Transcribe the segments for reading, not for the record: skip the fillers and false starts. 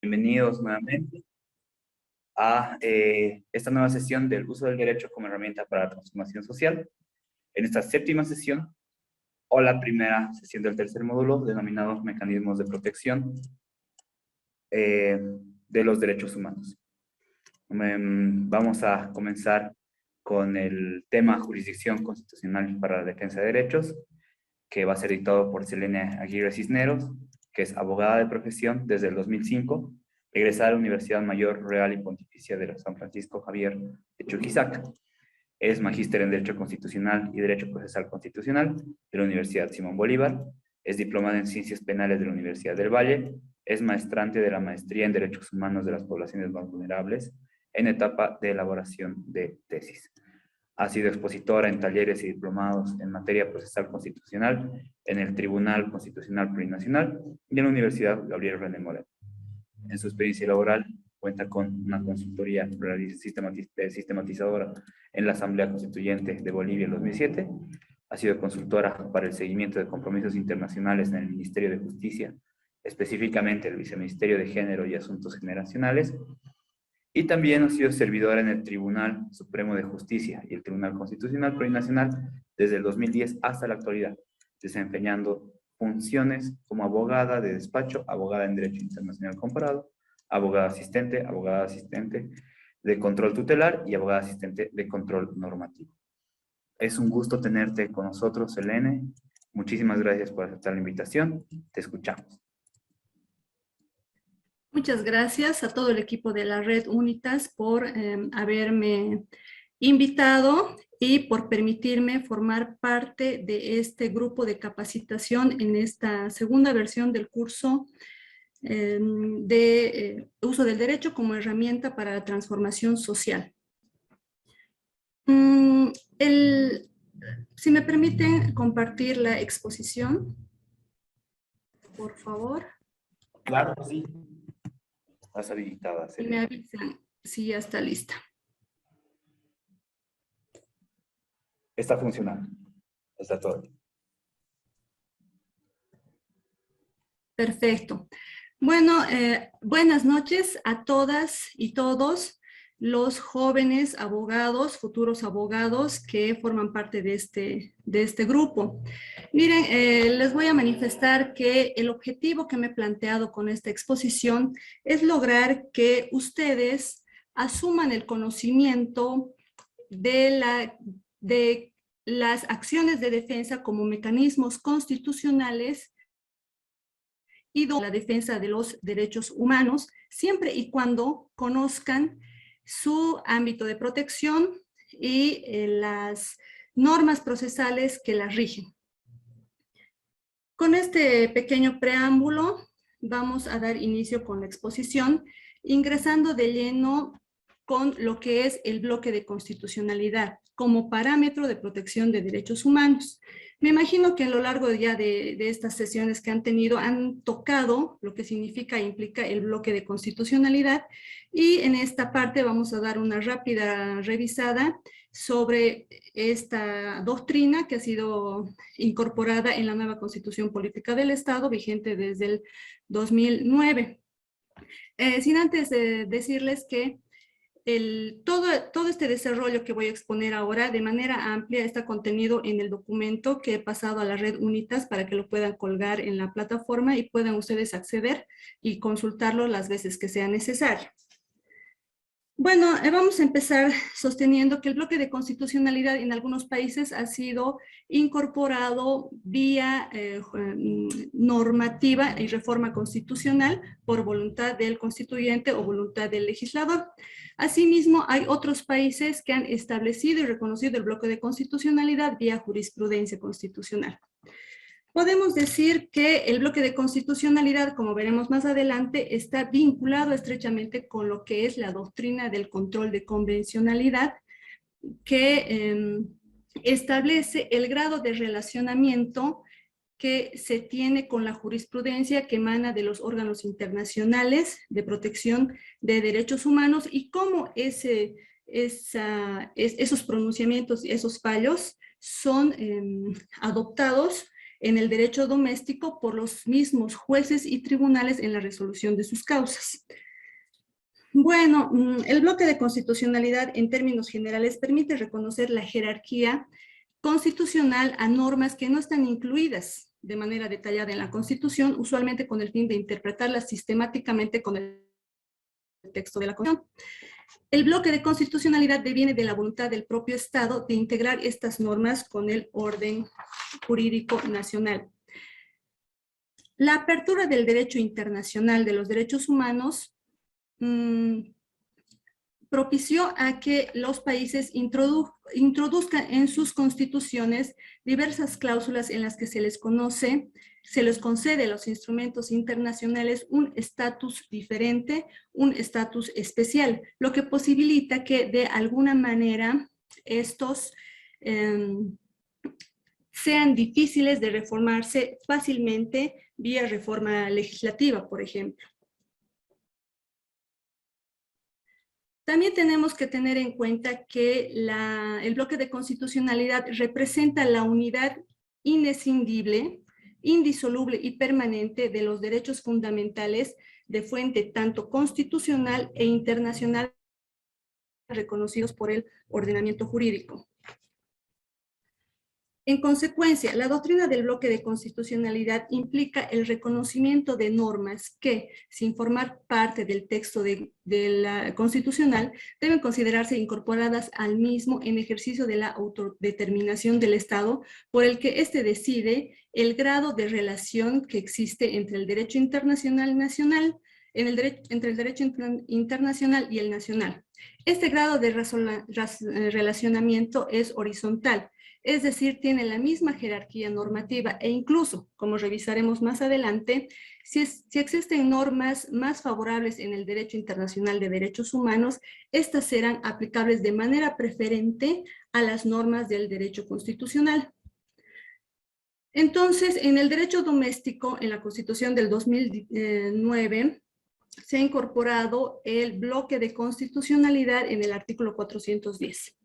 Bienvenidos nuevamente a esta nueva sesión del uso del derecho como herramienta para la transformación social. En esta séptima sesión, o la primera sesión del tercer módulo, denominado Mecanismos de Protección de los Derechos Humanos. Vamos a comenzar con el tema Jurisdicción Constitucional para la Defensa de Derechos, que va a ser dictado por Selene Aguirre Cisneros, que es abogada de profesión desde el 2005, egresada de la Universidad Mayor Real y Pontificia de San Francisco Javier de Chuquisaca. Es magíster en Derecho Constitucional y Derecho Procesal Constitucional de la Universidad Simón Bolívar. Es diplomada en Ciencias Penales de la Universidad del Valle. Es maestrante de la Maestría en Derechos Humanos de las Poblaciones Más Vulnerables en etapa de elaboración de tesis. Ha sido expositora en talleres y diplomados en materia procesal constitucional en el Tribunal Constitucional Plurinacional y en la Universidad Gabriel René Moreno. En su experiencia laboral cuenta con una consultoría sistematizadora en la Asamblea Constituyente de Bolivia en 2007. Ha sido consultora para el seguimiento de compromisos internacionales en el Ministerio de Justicia, específicamente el Viceministerio de Género y Asuntos Generacionales. Y también ha sido servidora en el Tribunal Supremo de Justicia y el Tribunal Constitucional Plurinacional desde el 2010 hasta la actualidad, desempeñando funciones como abogada de despacho, abogada en Derecho Internacional Comparado, abogada asistente de control tutelar y abogada asistente de control normativo. Es un gusto tenerte con nosotros, Selene. Muchísimas gracias por aceptar la invitación. Te escuchamos. Muchas gracias a todo el equipo de la Red Unitas por haberme invitado y por permitirme formar parte de este grupo de capacitación en esta segunda versión del curso de uso del derecho como herramienta para la transformación social. Si me permiten compartir la exposición, por favor. Claro, sí. Estás habilitada. Y me avisan si ya está lista. Está funcionando. Está todo. Perfecto. Bueno, buenas noches a todas y todos los jóvenes abogados, futuros abogados que forman parte de este grupo. Miren, les voy a manifestar que el objetivo que me he planteado con esta exposición es lograr que ustedes asuman el conocimiento de las acciones de defensa como mecanismos constitucionales y la defensa de los derechos humanos, siempre y cuando conozcan su ámbito de protección y las normas procesales que las rigen. Con este pequeño preámbulo vamos a dar inicio con la exposición, ingresando de lleno con lo que es el bloque de constitucionalidad como parámetro de protección de derechos humanos. Me imagino que a lo largo ya de estas sesiones que han tenido han tocado lo que significa e implica el bloque de constitucionalidad, y en esta parte vamos a dar una rápida revisada sobre esta doctrina que ha sido incorporada en la nueva Constitución Política del Estado, vigente desde el 2009. Sin antes decirles que todo este desarrollo que voy a exponer ahora de manera amplia está contenido en el documento que he pasado a la Red Unitas para que lo puedan colgar en la plataforma y puedan ustedes acceder y consultarlo las veces que sea necesario. Bueno, vamos a empezar sosteniendo que el bloque de constitucionalidad en algunos países ha sido incorporado vía normativa y reforma constitucional por voluntad del constituyente o voluntad del legislador. Asimismo, hay otros países que han establecido y reconocido el bloque de constitucionalidad vía jurisprudencia constitucional. Podemos decir que el bloque de constitucionalidad, como veremos más adelante, está vinculado estrechamente con lo que es la doctrina del control de convencionalidad, que establece el grado de relacionamiento que se tiene con la jurisprudencia que emana de los órganos internacionales de protección de derechos humanos y cómo esos pronunciamientos y esos fallos son adoptados en el derecho doméstico por los mismos jueces y tribunales en la resolución de sus causas. Bueno, el bloque de constitucionalidad en términos generales permite reconocer la jerarquía constitucional a normas que no están incluidas de manera detallada en la Constitución, usualmente con el fin de interpretarlas sistemáticamente con el texto de la Constitución. El bloque de constitucionalidad deviene de la voluntad del propio Estado de integrar estas normas con el orden jurídico nacional. La apertura del derecho internacional de los derechos humanos propició a que los países introduzcan en sus constituciones diversas cláusulas en las que se les concede a los instrumentos internacionales un estatus diferente, un estatus especial, lo que posibilita que de alguna manera estos sean difíciles de reformarse fácilmente vía reforma legislativa, por ejemplo. También tenemos que tener en cuenta que el bloque de constitucionalidad representa la unidad inescindible, indisoluble y permanente de los derechos fundamentales de fuente tanto constitucional e internacional reconocidos por el ordenamiento jurídico. En consecuencia, la doctrina del bloque de constitucionalidad implica el reconocimiento de normas que, sin formar parte del texto de la constitucional, deben considerarse incorporadas al mismo en ejercicio de la autodeterminación del Estado, por el que éste decide el grado de relación que existe entre el derecho internacional y nacional, entre el derecho internacional y el nacional. Este grado de relacionamiento es horizontal, es decir, tiene la misma jerarquía normativa e incluso, como revisaremos más adelante, si existen normas más favorables en el derecho internacional de derechos humanos, estas serán aplicables de manera preferente a las normas del derecho constitucional. Entonces, en el derecho doméstico, en la Constitución del 2009, se ha incorporado el bloque de constitucionalidad en el artículo 410.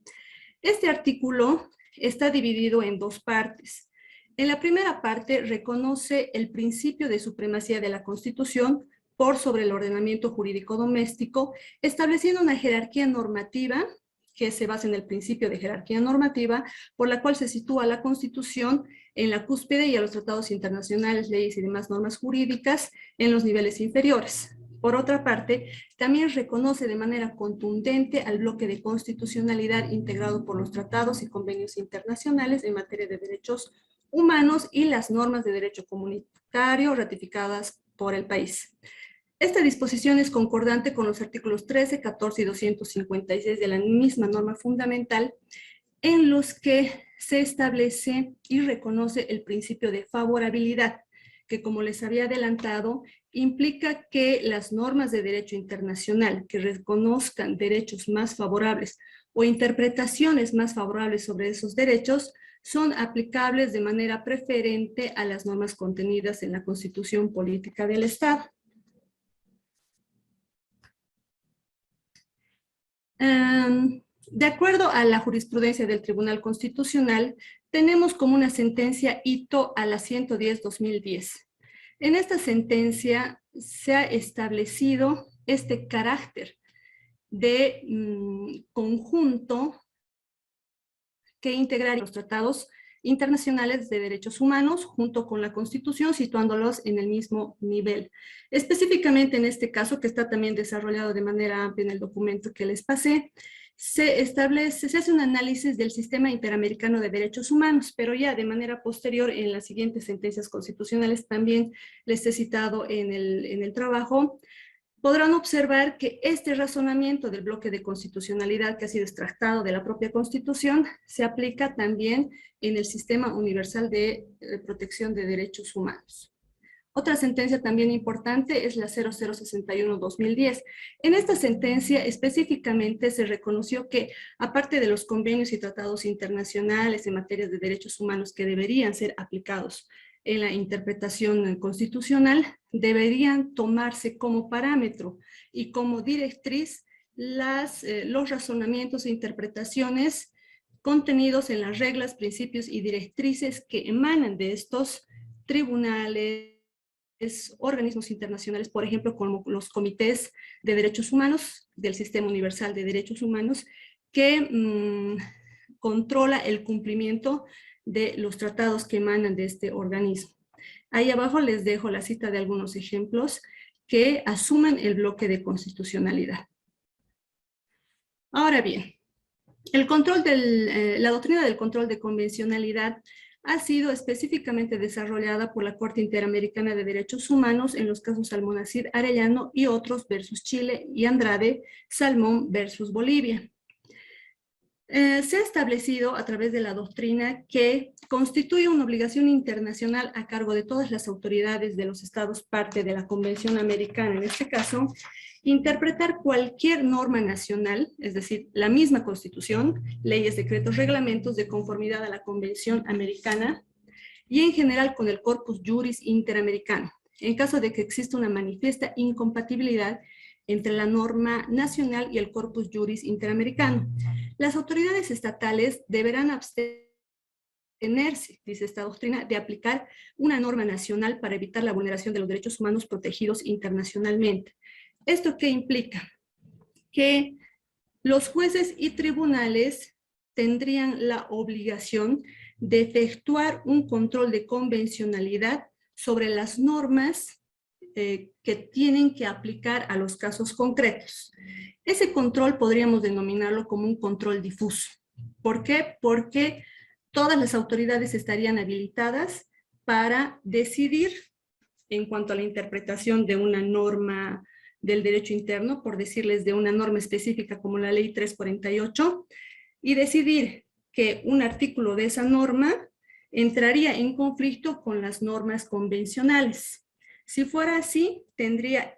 Este artículo está dividido en dos partes. En la primera parte reconoce el principio de supremacía de la Constitución por sobre el ordenamiento jurídico doméstico, estableciendo una jerarquía normativa que se basa en el principio de jerarquía normativa, por la cual se sitúa la Constitución en la cúspide y a los tratados internacionales, leyes y demás normas jurídicas en los niveles inferiores. Por otra parte, también reconoce de manera contundente al bloque de constitucionalidad integrado por los tratados y convenios internacionales en materia de derechos humanos y las normas de derecho comunitario ratificadas por el país. Esta disposición es concordante con los artículos 13, 14 y 256 de la misma norma fundamental, en los que se establece y reconoce el principio de favorabilidad, que, como les había adelantado, implica que las normas de derecho internacional que reconozcan derechos más favorables o interpretaciones más favorables sobre esos derechos son aplicables de manera preferente a las normas contenidas en la Constitución Política del Estado. De acuerdo a la jurisprudencia del Tribunal Constitucional, tenemos como una sentencia hito a la 110-2010. En esta sentencia se ha establecido este carácter de conjunto que integraría los tratados internacionales de derechos humanos junto con la Constitución, situándolos en el mismo nivel. Específicamente en este caso, que está también desarrollado de manera amplia en el documento que les pasé, se hace un análisis del sistema interamericano de derechos humanos, pero ya de manera posterior en las siguientes sentencias constitucionales también les he citado en el trabajo, podrán observar que este razonamiento del bloque de constitucionalidad que ha sido extractado de la propia Constitución se aplica también en el sistema universal de protección de derechos humanos. Otra sentencia también importante es la 0061-2010. En esta sentencia específicamente se reconoció que, aparte de los convenios y tratados internacionales en materia de derechos humanos que deberían ser aplicados en la interpretación constitucional, deberían tomarse como parámetro y como directriz los razonamientos e interpretaciones contenidos en las reglas, principios y directrices que emanan de estos tribunales, organismos internacionales, por ejemplo, como los comités de derechos humanos del Sistema Universal de Derechos Humanos, que controla el cumplimiento de los tratados que emanan de este organismo. Ahí abajo les dejo la cita de algunos ejemplos que asumen el bloque de constitucionalidad. Ahora bien, la doctrina del control de convencionalidad ha sido específicamente desarrollada por la Corte Interamericana de Derechos Humanos en los casos Almonacid Arellano y otros versus Chile y Andrade Salmón versus Bolivia. Se ha establecido a través de la doctrina que constituye una obligación internacional a cargo de todas las autoridades de los estados parte de la Convención Americana, en este caso, interpretar cualquier norma nacional, es decir, la misma Constitución, leyes, decretos, reglamentos de conformidad a la Convención Americana y en general con el corpus juris interamericano, en caso de que exista una manifiesta incompatibilidad entre la norma nacional y el corpus juris interamericano. Las autoridades estatales deberán abstenerse, dice esta doctrina, de aplicar una norma nacional para evitar la vulneración de los derechos humanos protegidos internacionalmente. ¿Esto qué implica? Que los jueces y tribunales tendrían la obligación de efectuar un control de convencionalidad sobre las normas que tienen que aplicar a los casos concretos. Ese control podríamos denominarlo como un control difuso. ¿Por qué? Porque todas las autoridades estarían habilitadas para decidir en cuanto a la interpretación de una norma del derecho interno, por decirles de una norma específica como la ley 348, y decidir que un artículo de esa norma entraría en conflicto con las normas convencionales. Si fuera así, tendría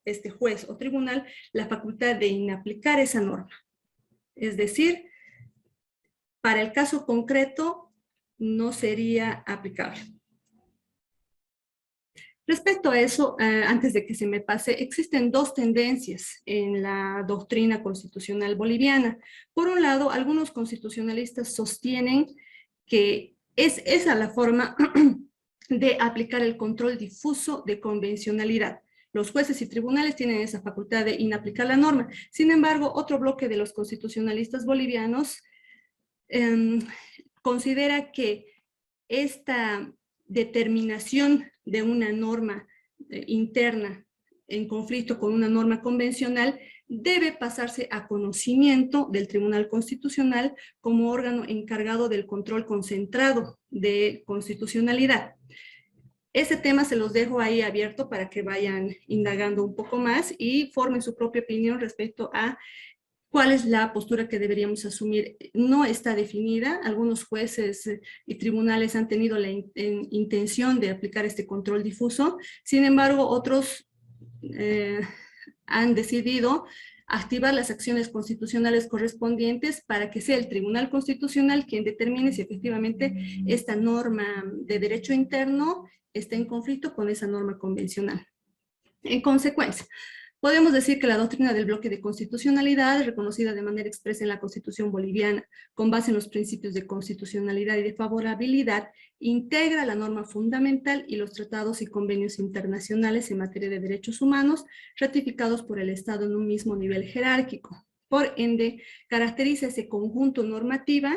este juez o tribunal, la facultad de inaplicar esa norma. Es decir, para el caso concreto no sería aplicable. Respecto a eso, antes de que se me pase, existen dos tendencias en la doctrina constitucional boliviana. Por un lado, algunos constitucionalistas sostienen que es esa la forma de aplicar el control difuso de convencionalidad. Los jueces y tribunales tienen esa facultad de inaplicar la norma. Sin embargo, otro bloque de los constitucionalistas bolivianos considera que esta determinación de una norma interna en conflicto con una norma convencional debe pasarse a conocimiento del Tribunal Constitucional como órgano encargado del control concentrado de constitucionalidad. Ese tema se los dejo ahí abierto para que vayan indagando un poco más y formen su propia opinión respecto a ¿cuál es la postura que deberíamos asumir? No está definida. Algunos jueces y tribunales han tenido la intención de aplicar este control difuso. Sin embargo, otros han decidido activar las acciones constitucionales correspondientes para que sea el Tribunal Constitucional quien determine si efectivamente esta norma de derecho interno está en conflicto con esa norma convencional. En consecuencia, podemos decir que la doctrina del bloque de constitucionalidad, reconocida de manera expresa en la Constitución boliviana, con base en los principios de constitucionalidad y de favorabilidad, integra la norma fundamental y los tratados y convenios internacionales en materia de derechos humanos, ratificados por el Estado en un mismo nivel jerárquico. Por ende, caracteriza ese conjunto normativo,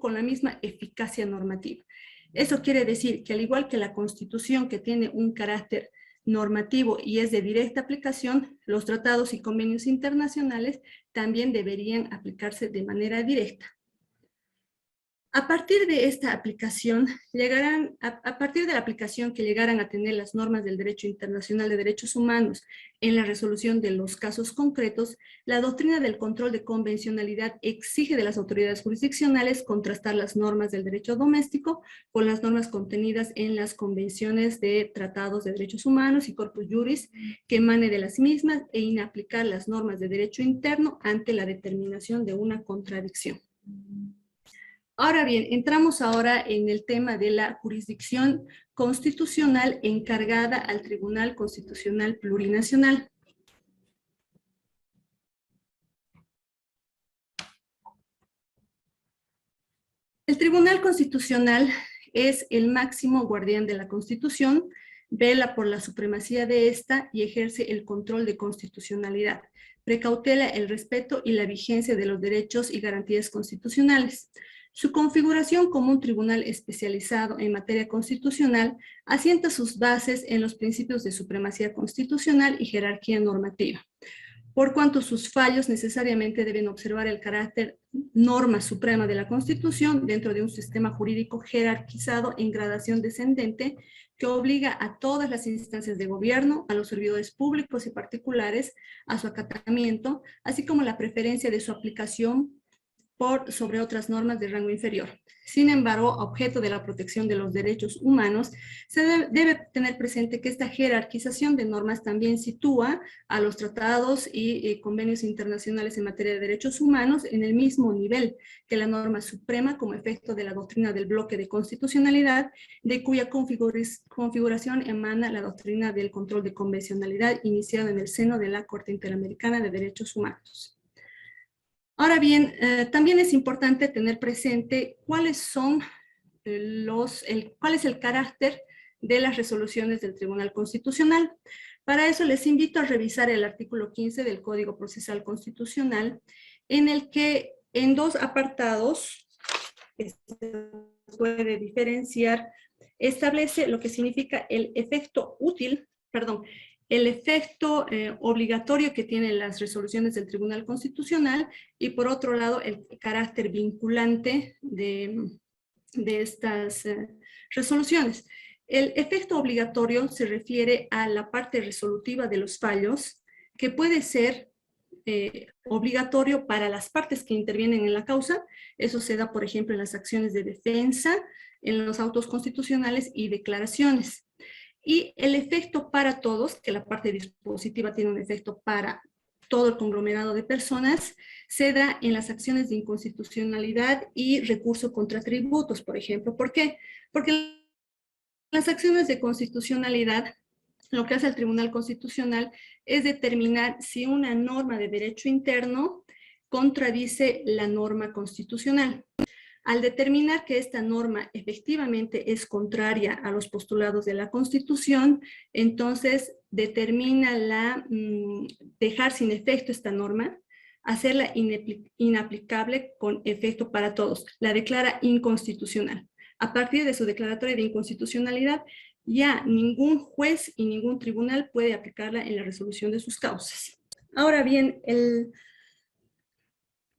con la misma eficacia normativa. Eso quiere decir que al igual que la Constitución, que tiene un carácter normativo y es de directa aplicación, los tratados y convenios internacionales también deberían aplicarse de manera directa. A partir de esta aplicación, a partir de la aplicación que llegaran a tener las normas del derecho internacional de derechos humanos en la resolución de los casos concretos, la doctrina del control de convencionalidad exige de las autoridades jurisdiccionales contrastar las normas del derecho doméstico con las normas contenidas en las convenciones de tratados de derechos humanos y corpus juris que emane de las mismas e inaplicar las normas de derecho interno ante la determinación de una contradicción. Ahora bien, entramos ahora en el tema de la jurisdicción constitucional encargada al Tribunal Constitucional Plurinacional. El Tribunal Constitucional es el máximo guardián de la Constitución, vela por la supremacía de esta y ejerce el control de constitucionalidad. Precautela el respeto y la vigencia de los derechos y garantías constitucionales. Su configuración como un tribunal especializado en materia constitucional asienta sus bases en los principios de supremacía constitucional y jerarquía normativa, por cuanto sus fallos necesariamente deben observar el carácter norma suprema de la Constitución dentro de un sistema jurídico jerarquizado en gradación descendente que obliga a todas las instancias de gobierno, a los servidores públicos y particulares, a su acatamiento, así como la preferencia de su aplicación sobre otras normas de rango inferior. Sin embargo, objeto de la protección de los derechos humanos, se debe tener presente que esta jerarquización de normas también sitúa a los tratados y convenios internacionales en materia de derechos humanos en el mismo nivel que la norma suprema como efecto de la doctrina del bloque de constitucionalidad, de cuya configuración emana la doctrina del control de convencionalidad iniciada en el seno de la Corte Interamericana de Derechos Humanos. Ahora bien, también es importante tener presente cuál es el carácter de las resoluciones del Tribunal Constitucional. Para eso les invito a revisar el artículo 15 del Código Procesal Constitucional, en el que en dos apartados se puede diferenciar, establece lo que significa el efecto útil, el efecto obligatorio que tienen las resoluciones del Tribunal Constitucional y por otro lado el carácter vinculante de estas resoluciones. El efecto obligatorio se refiere a la parte resolutiva de los fallos que puede ser obligatorio para las partes que intervienen en la causa. Eso se da, por ejemplo, en las acciones de defensa, en los autos constitucionales y declaraciones. Y el efecto para todos, que la parte dispositiva tiene un efecto para todo el conglomerado de personas, se da en las acciones de inconstitucionalidad y recurso contra tributos, por ejemplo. ¿Por qué? Porque en las acciones de constitucionalidad, lo que hace el Tribunal Constitucional es determinar si una norma de derecho interno contradice la norma constitucional. Al determinar que esta norma efectivamente es contraria a los postulados de la Constitución, entonces determina dejar sin efecto esta norma, hacerla inaplicable con efecto para todos, la declara inconstitucional. A partir de su declaratoria de inconstitucionalidad, ya ningún juez y ningún tribunal puede aplicarla en la resolución de sus causas. Ahora bien, el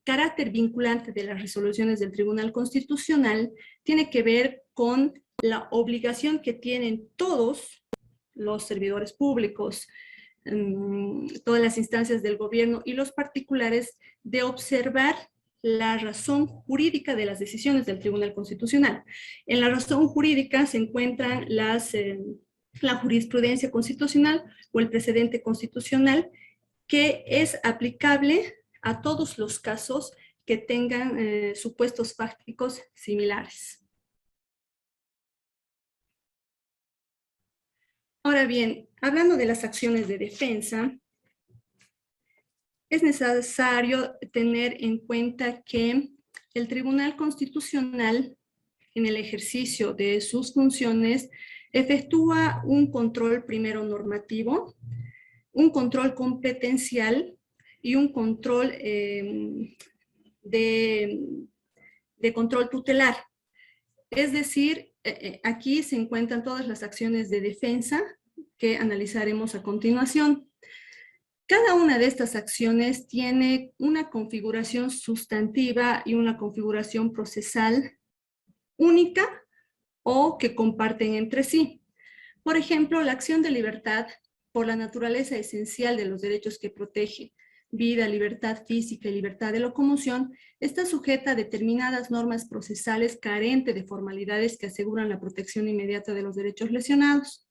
carácter vinculante de las resoluciones del Tribunal Constitucional tiene que ver con la obligación que tienen todos los servidores públicos, todas las instancias del gobierno y los particulares de observar la razón jurídica de las decisiones del Tribunal Constitucional. En la razón jurídica se encuentran la jurisprudencia constitucional o el precedente constitucional que es aplicable a todos los casos que tengan supuestos fácticos similares. Ahora bien, hablando de las acciones de defensa, es necesario tener en cuenta que el Tribunal Constitucional, en el ejercicio de sus funciones, efectúa un control primero normativo, un control competencial y un control de control tutelar. Es decir, aquí se encuentran todas las acciones de defensa que analizaremos a continuación. Cada una de estas acciones tiene una configuración sustantiva y una configuración procesal única o que comparten entre sí. Por ejemplo, la acción de libertad, por la naturaleza esencial de los derechos que protege, vida, libertad física y libertad de locomoción, está sujeta a determinadas normas procesales carentes de formalidades que aseguran la protección inmediata de los derechos lesionados.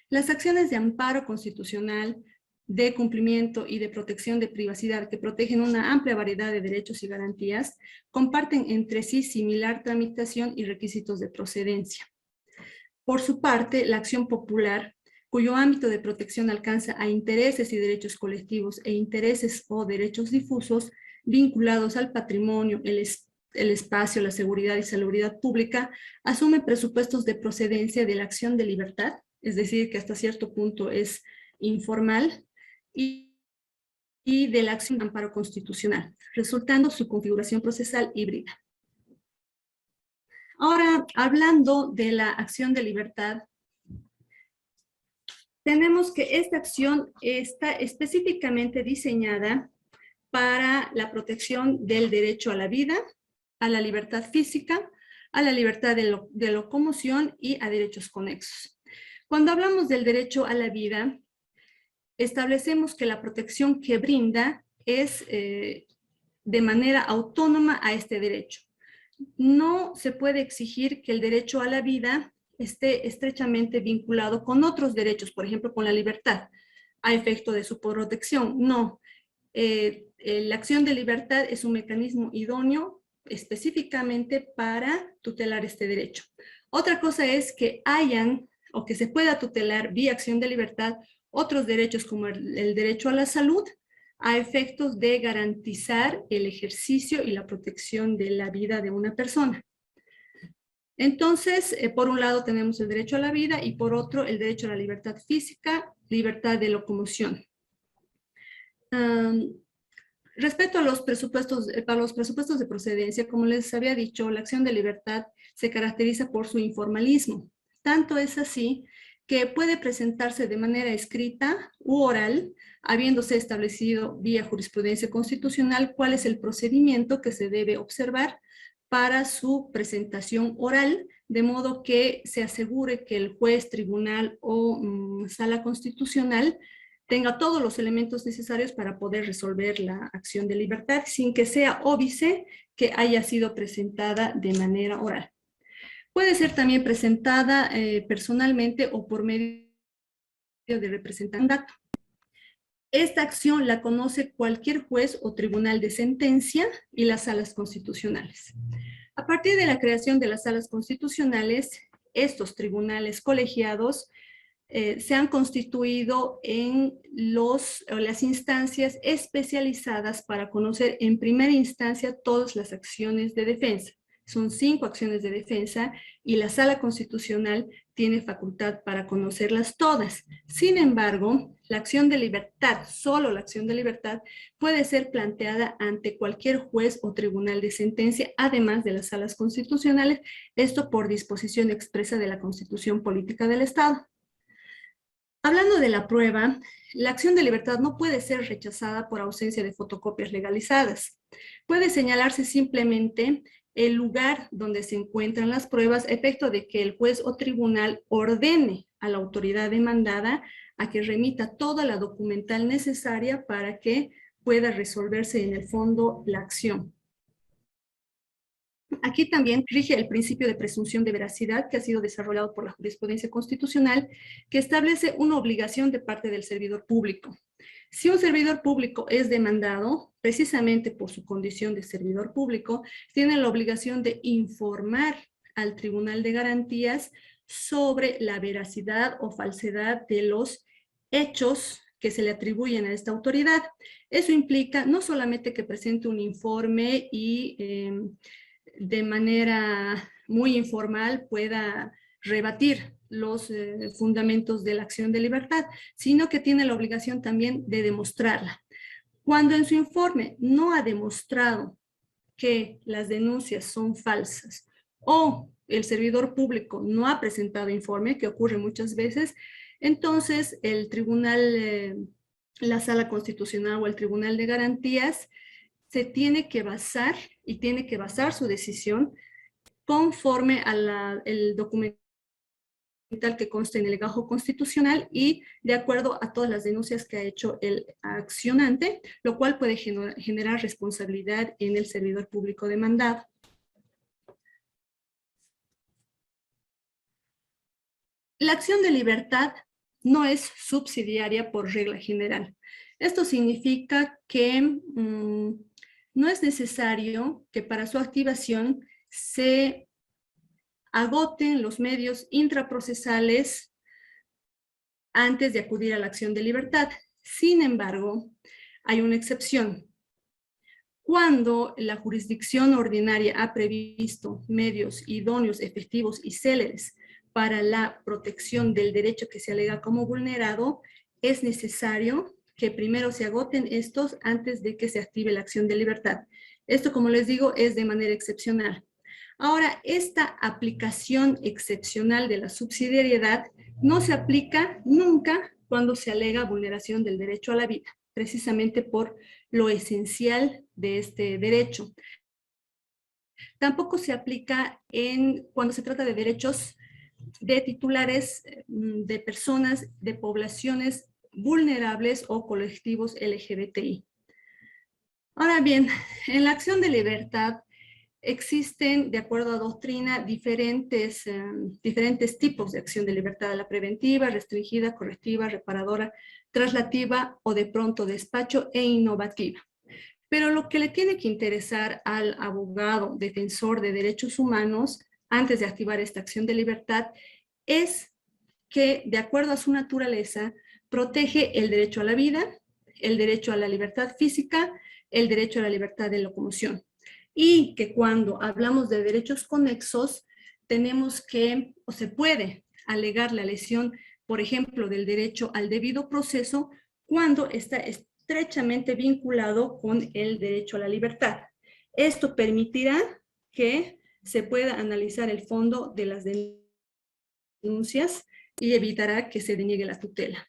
Las acciones de amparo constitucional, de cumplimiento y de protección de privacidad que protegen una amplia variedad de derechos y garantías, comparten entre sí similar tramitación y requisitos de procedencia. Por su parte, la acción popular, cuyo ámbito de protección alcanza a intereses y derechos colectivos e intereses o derechos difusos vinculados al patrimonio, el el espacio, la seguridad y salubridad pública, asume presupuestos de procedencia de la acción de libertad, es decir, que hasta cierto punto es informal, y de la acción de amparo constitucional, resultando su configuración procesal híbrida. Ahora, hablando de la acción de libertad, tenemos que esta acción está específicamente diseñada para la protección del derecho a la vida, a la libertad física, a la libertad de locomoción y a derechos conexos. Cuando hablamos del derecho a la vida, establecemos que la protección que brinda es de manera autónoma a este derecho. No se puede exigir que el derecho a la vida esté estrechamente vinculado con otros derechos, por ejemplo, con la libertad, a efecto de su protección. No. La acción de libertad es un mecanismo idóneo específicamente para tutelar este derecho. Otra cosa es que hayan o que se pueda tutelar vía acción de libertad otros derechos como el derecho a la salud a efectos de garantizar el ejercicio y la protección de la vida de una persona. Entonces, por un lado tenemos el derecho a la vida y por otro el derecho a la libertad física, libertad de locomoción. Respecto a los presupuestos, para los presupuestos de procedencia, como les había dicho, la acción de libertad se caracteriza por su informalismo. Tanto es así que puede presentarse de manera escrita u oral, habiéndose establecido vía jurisprudencia constitucional cuál es el procedimiento que se debe observar para su presentación oral, de modo que se asegure que el juez, tribunal o sala constitucional tenga todos los elementos necesarios para poder resolver la acción de libertad sin que sea óbice que haya sido presentada de manera oral. Puede ser también presentada personalmente o por medio de representante. Esta acción la conoce cualquier juez o tribunal de sentencia y las salas constitucionales. A partir de la creación de las salas constitucionales, estos tribunales colegiados se han constituido en las instancias especializadas para conocer en primera instancia todas las acciones de defensa. Son 5 acciones de defensa y la Sala Constitucional tiene facultad para conocerlas todas. Sin embargo, la acción de libertad, solo la acción de libertad, puede ser planteada ante cualquier juez o tribunal de sentencia, además de las salas constitucionales, esto por disposición expresa de la Constitución Política del Estado. Hablando de la prueba, la acción de libertad no puede ser rechazada por ausencia de fotocopias legalizadas. Puede señalarse simplemente el lugar donde se encuentran las pruebas, a efecto de que el juez o tribunal ordene a la autoridad demandada a que remita toda la documental necesaria para que pueda resolverse en el fondo la acción. Aquí también rige el principio de presunción de veracidad que ha sido desarrollado por la jurisprudencia constitucional, que establece una obligación de parte del servidor público. Si un servidor público es demandado, precisamente por su condición de servidor público, tiene la obligación de informar al Tribunal de Garantías sobre la veracidad o falsedad de los hechos que se le atribuyen a esta autoridad. Eso implica no solamente que presente un informe y de manera muy informal pueda rebatir los fundamentos de la acción de libertad, sino que tiene la obligación también de demostrarla. Cuando en su informe no ha demostrado que las denuncias son falsas o el servidor público no ha presentado informe, que ocurre muchas veces, entonces el tribunal, la sala constitucional o el tribunal de garantías se tiene que basar y tiene que basar su decisión conforme al documento que consta en el legajo constitucional y de acuerdo a todas las denuncias que ha hecho el accionante, lo cual puede generar responsabilidad en el servidor público demandado. La acción de libertad no es subsidiaria por regla general. Esto significa que no es necesario que para su activación se agoten los medios intraprocesales antes de acudir a la acción de libertad. Sin embargo, hay una excepción. cuando la jurisdicción ordinaria ha previsto medios idóneos, efectivos y céleres para la protección del derecho que se alega como vulnerado, es necesario que primero se agoten estos antes de que se active la acción de libertad. Esto, como les digo, es de manera excepcional. Ahora, esta aplicación excepcional de la subsidiariedad no se aplica nunca cuando se alega vulneración del derecho a la vida, precisamente por lo esencial de este derecho. Tampoco se aplica cuando se trata de derechos de titulares de personas, de poblaciones vulnerables o colectivos LGBTI. Ahora bien, en la acción de libertad existen, de acuerdo a doctrina, diferentes tipos de acción de libertad: la preventiva, restringida, correctiva, reparadora, traslativa o de pronto despacho e innovativa. Pero lo que le tiene que interesar al abogado defensor de derechos humanos antes de activar esta acción de libertad es que, de acuerdo a su naturaleza, protege el derecho a la vida, el derecho a la libertad física, el derecho a la libertad de locomoción. Y que cuando hablamos de derechos conexos, tenemos que, o se puede alegar la lesión, por ejemplo, del derecho al debido proceso cuando está estrechamente vinculado con el derecho a la libertad. Esto permitirá que se pueda analizar el fondo de las denuncias y evitará que se deniegue la tutela.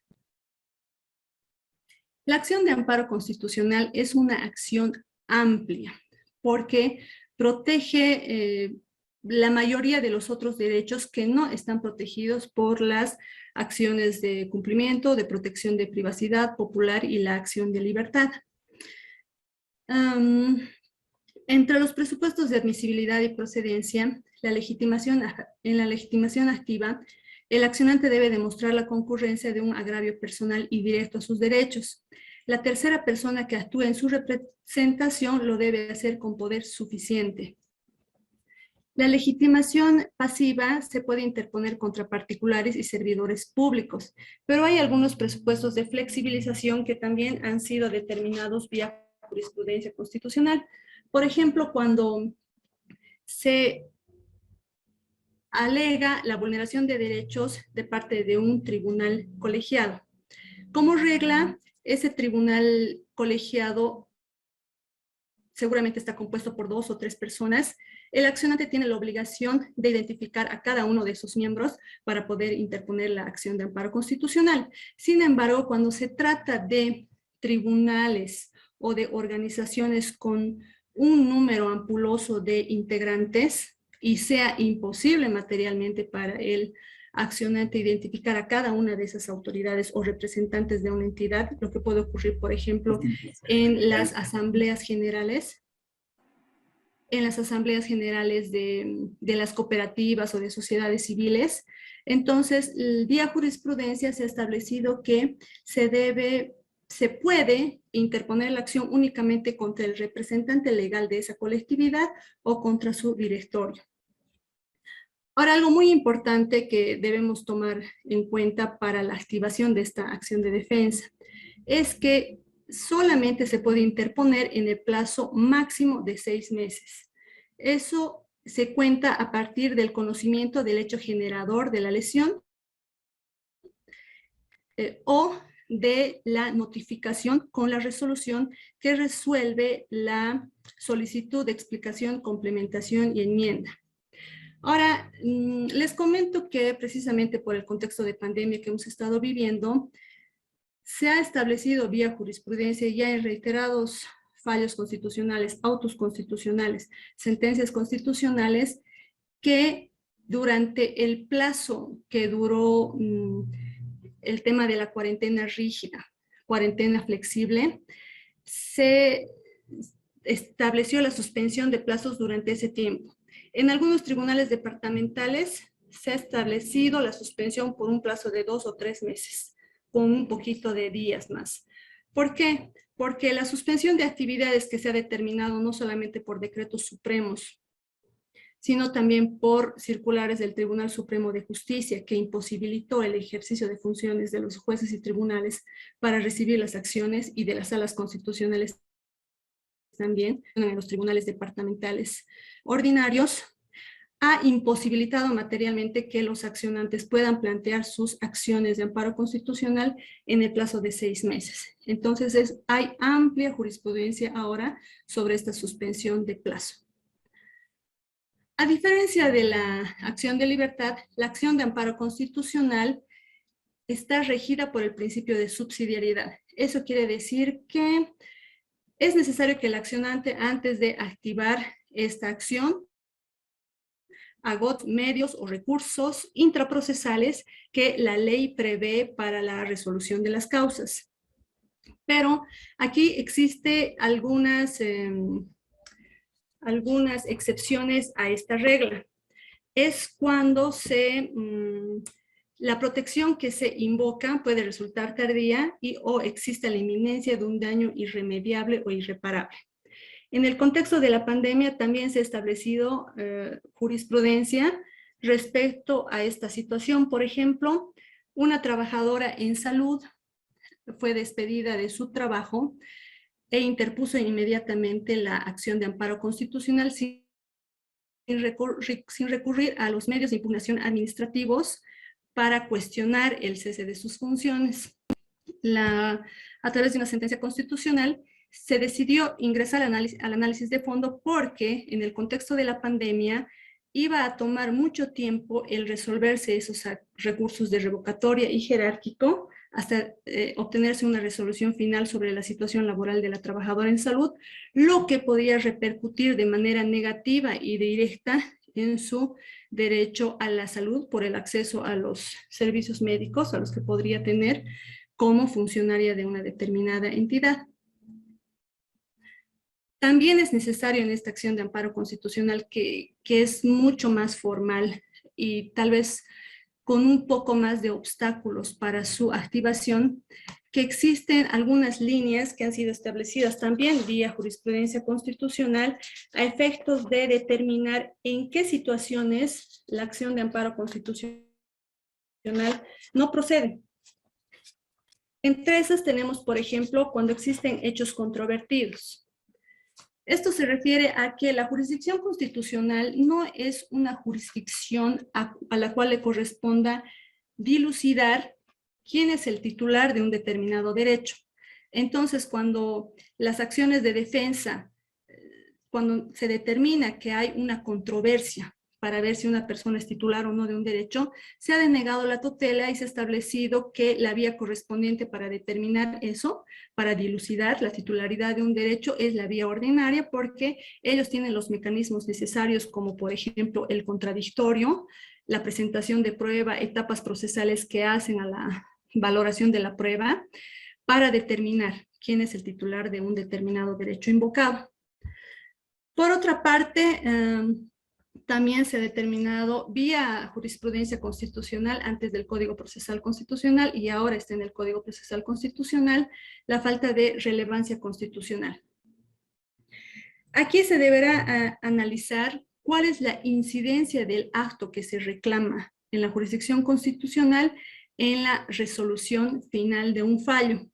La acción de amparo constitucional es una acción amplia porque protege la mayoría de los otros derechos que no están protegidos por las acciones de cumplimiento, de protección de privacidad popular y la acción de libertad. Entre los presupuestos de admisibilidad y procedencia, en la legitimación activa, el accionante debe demostrar la concurrencia de un agravio personal y directo a sus derechos. La tercera persona que actúe en su representación lo debe hacer con poder suficiente. La legitimación pasiva se puede interponer contra particulares y servidores públicos, pero hay algunos presupuestos de flexibilización que también han sido determinados vía jurisprudencia constitucional. Por ejemplo, cuando se alega la vulneración de derechos de parte de un tribunal colegiado. Como regla, ese tribunal colegiado seguramente está compuesto por 2 o 3 personas. El accionante tiene la obligación de identificar a cada uno de sus miembros para poder interponer la acción de amparo constitucional. Sin embargo, cuando se trata de tribunales o de organizaciones con un número ampuloso de integrantes y sea imposible materialmente para el accionante identificar a cada una de esas autoridades o representantes de una entidad, lo que puede ocurrir, por ejemplo, en las asambleas generales, de las cooperativas o de sociedades civiles. Entonces, vía jurisprudencia se ha establecido que se puede interponer la acción únicamente contra el representante legal de esa colectividad o contra su directorio. Ahora, algo muy importante que debemos tomar en cuenta para la activación de esta acción de defensa es que solamente se puede interponer en el plazo máximo de 6 meses. Eso se cuenta a partir del conocimiento del hecho generador de la lesión o de la notificación con la resolución que resuelve la solicitud de explicación, complementación y enmienda. Ahora, les comento que precisamente por el contexto de pandemia que hemos estado viviendo, se ha establecido vía jurisprudencia ya en reiterados fallos constitucionales, autos constitucionales, sentencias constitucionales, que durante el plazo que duró el tema de la cuarentena rígida, cuarentena flexible, se estableció la suspensión de plazos durante ese tiempo. En algunos tribunales departamentales se ha establecido la suspensión por un plazo de 2 o 3 meses, con un poquito de días más. ¿Por qué? Porque la suspensión de actividades que se ha determinado no solamente por decretos supremos, sino también por circulares del Tribunal Supremo de Justicia, que imposibilitó el ejercicio de funciones de los jueces y tribunales para recibir las acciones, y de las salas constitucionales también en los tribunales departamentales ordinarios, ha imposibilitado materialmente que los accionantes puedan plantear sus acciones de amparo constitucional en el plazo de 6 meses. Entonces, hay amplia jurisprudencia ahora sobre esta suspensión de plazo. A diferencia de la acción de libertad, la acción de amparo constitucional está regida por el principio de subsidiariedad. Eso quiere decir que es necesario que el accionante, antes de activar esta acción, agote medios o recursos intraprocesales que la ley prevé para la resolución de las causas. Pero aquí existe algunas excepciones a esta regla. Es cuando la protección que se invoca puede resultar tardía o existe la inminencia de un daño irremediable o irreparable. En el contexto de la pandemia también se ha establecido jurisprudencia respecto a esta situación. Por ejemplo, una trabajadora en salud fue despedida de su trabajo e interpuso inmediatamente la acción de amparo constitucional sin recurrir a los medios de impugnación administrativos para cuestionar el cese de sus funciones. A través de una sentencia constitucional se decidió ingresar al análisis de fondo porque en el contexto de la pandemia iba a tomar mucho tiempo el resolverse esos recursos de revocatoria y jerárquico hasta obtenerse una resolución final sobre la situación laboral de la trabajadora en salud, lo que podía repercutir de manera negativa y directa en su derecho a la salud por el acceso a los servicios médicos a los que podría tener como funcionaria de una determinada entidad. También es necesario en esta acción de amparo constitucional que es mucho más formal y tal vez con un poco más de obstáculos para su activación, que existen algunas líneas que han sido establecidas también vía jurisprudencia constitucional a efectos de determinar en qué situaciones la acción de amparo constitucional no procede. Entre esas tenemos, por ejemplo, cuando existen hechos controvertidos. Esto se refiere a que la jurisdicción constitucional no es una jurisdicción a la cual le corresponda dilucidar quién es el titular de un determinado derecho. Entonces, cuando las acciones de defensa, cuando se determina que hay una controversia para ver si una persona es titular o no de un derecho, se ha denegado la tutela y se ha establecido que la vía correspondiente para determinar eso, para dilucidar la titularidad de un derecho, es la vía ordinaria, porque ellos tienen los mecanismos necesarios, como por ejemplo el contradictorio, la presentación de prueba, etapas procesales que hacen a la valoración de la prueba, para determinar quién es el titular de un determinado derecho invocado. Por otra parte, también se ha determinado vía jurisprudencia constitucional antes del Código Procesal Constitucional y ahora está en el Código Procesal Constitucional la falta de relevancia constitucional. Aquí se deberá analizar cuál es la incidencia del acto que se reclama en la jurisdicción constitucional en la resolución final de un fallo.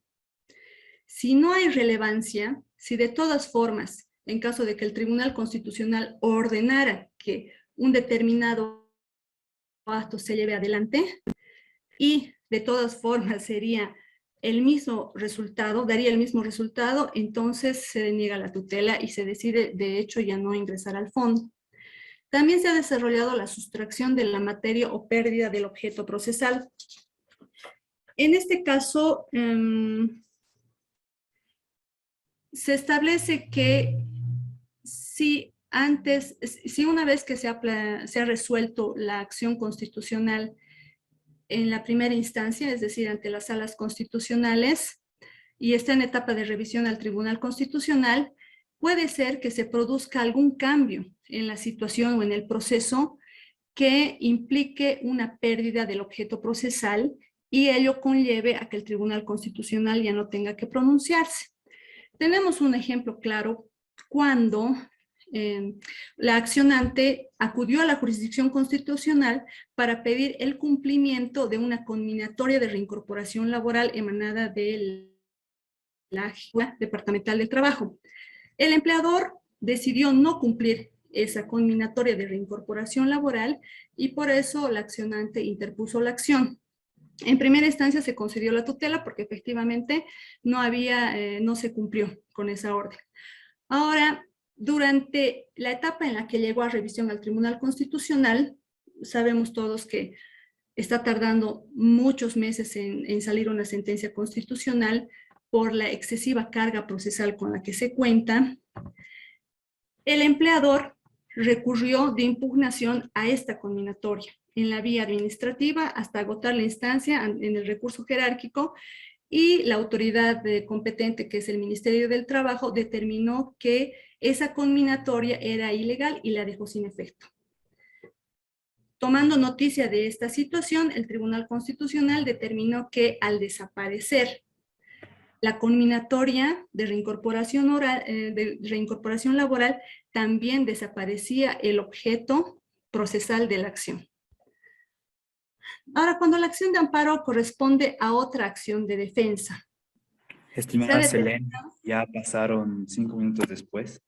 Si no hay relevancia, si de todas formas, en caso de que el Tribunal Constitucional ordenara que un determinado acto se lleve adelante y de todas formas sería el mismo resultado, daría el mismo resultado, entonces se deniega la tutela y se decide de hecho ya no ingresar al fondo. También se ha desarrollado la sustracción de la materia o pérdida del objeto procesal. En este caso, se establece que si una vez que se ha resuelto la acción constitucional en la primera instancia, es decir, ante las salas constitucionales, y está en etapa de revisión al Tribunal Constitucional, puede ser que se produzca algún cambio en la situación o en el proceso que implique una pérdida del objeto procesal y ello conlleve a que el Tribunal Constitucional ya no tenga que pronunciarse. Tenemos un ejemplo claro cuando la accionante acudió a la jurisdicción constitucional para pedir el cumplimiento de una conminatoria de reincorporación laboral emanada de la Departamental del Trabajo. El empleador decidió no cumplir esa conminatoria de reincorporación laboral y por eso la accionante interpuso la acción. En primera instancia se concedió la tutela porque efectivamente no se cumplió con esa orden. Ahora, durante la etapa en la que llegó a revisión al Tribunal Constitucional, sabemos todos que está tardando muchos meses en salir una sentencia constitucional por la excesiva carga procesal con la que se cuenta. El empleador recurrió de impugnación a esta conminatoria en la vía administrativa hasta agotar la instancia en el recurso jerárquico y la autoridad competente, que es el Ministerio del Trabajo, determinó que esa conminatoria era ilegal y la dejó sin efecto. Tomando noticia de esta situación, el Tribunal Constitucional determinó que al desaparecer la conminatoria de reincorporación laboral, también desaparecía el objeto procesal de la acción. Ahora, cuando la acción de amparo corresponde a otra acción de defensa. Estimada Selene, ya pasaron 5 minutos después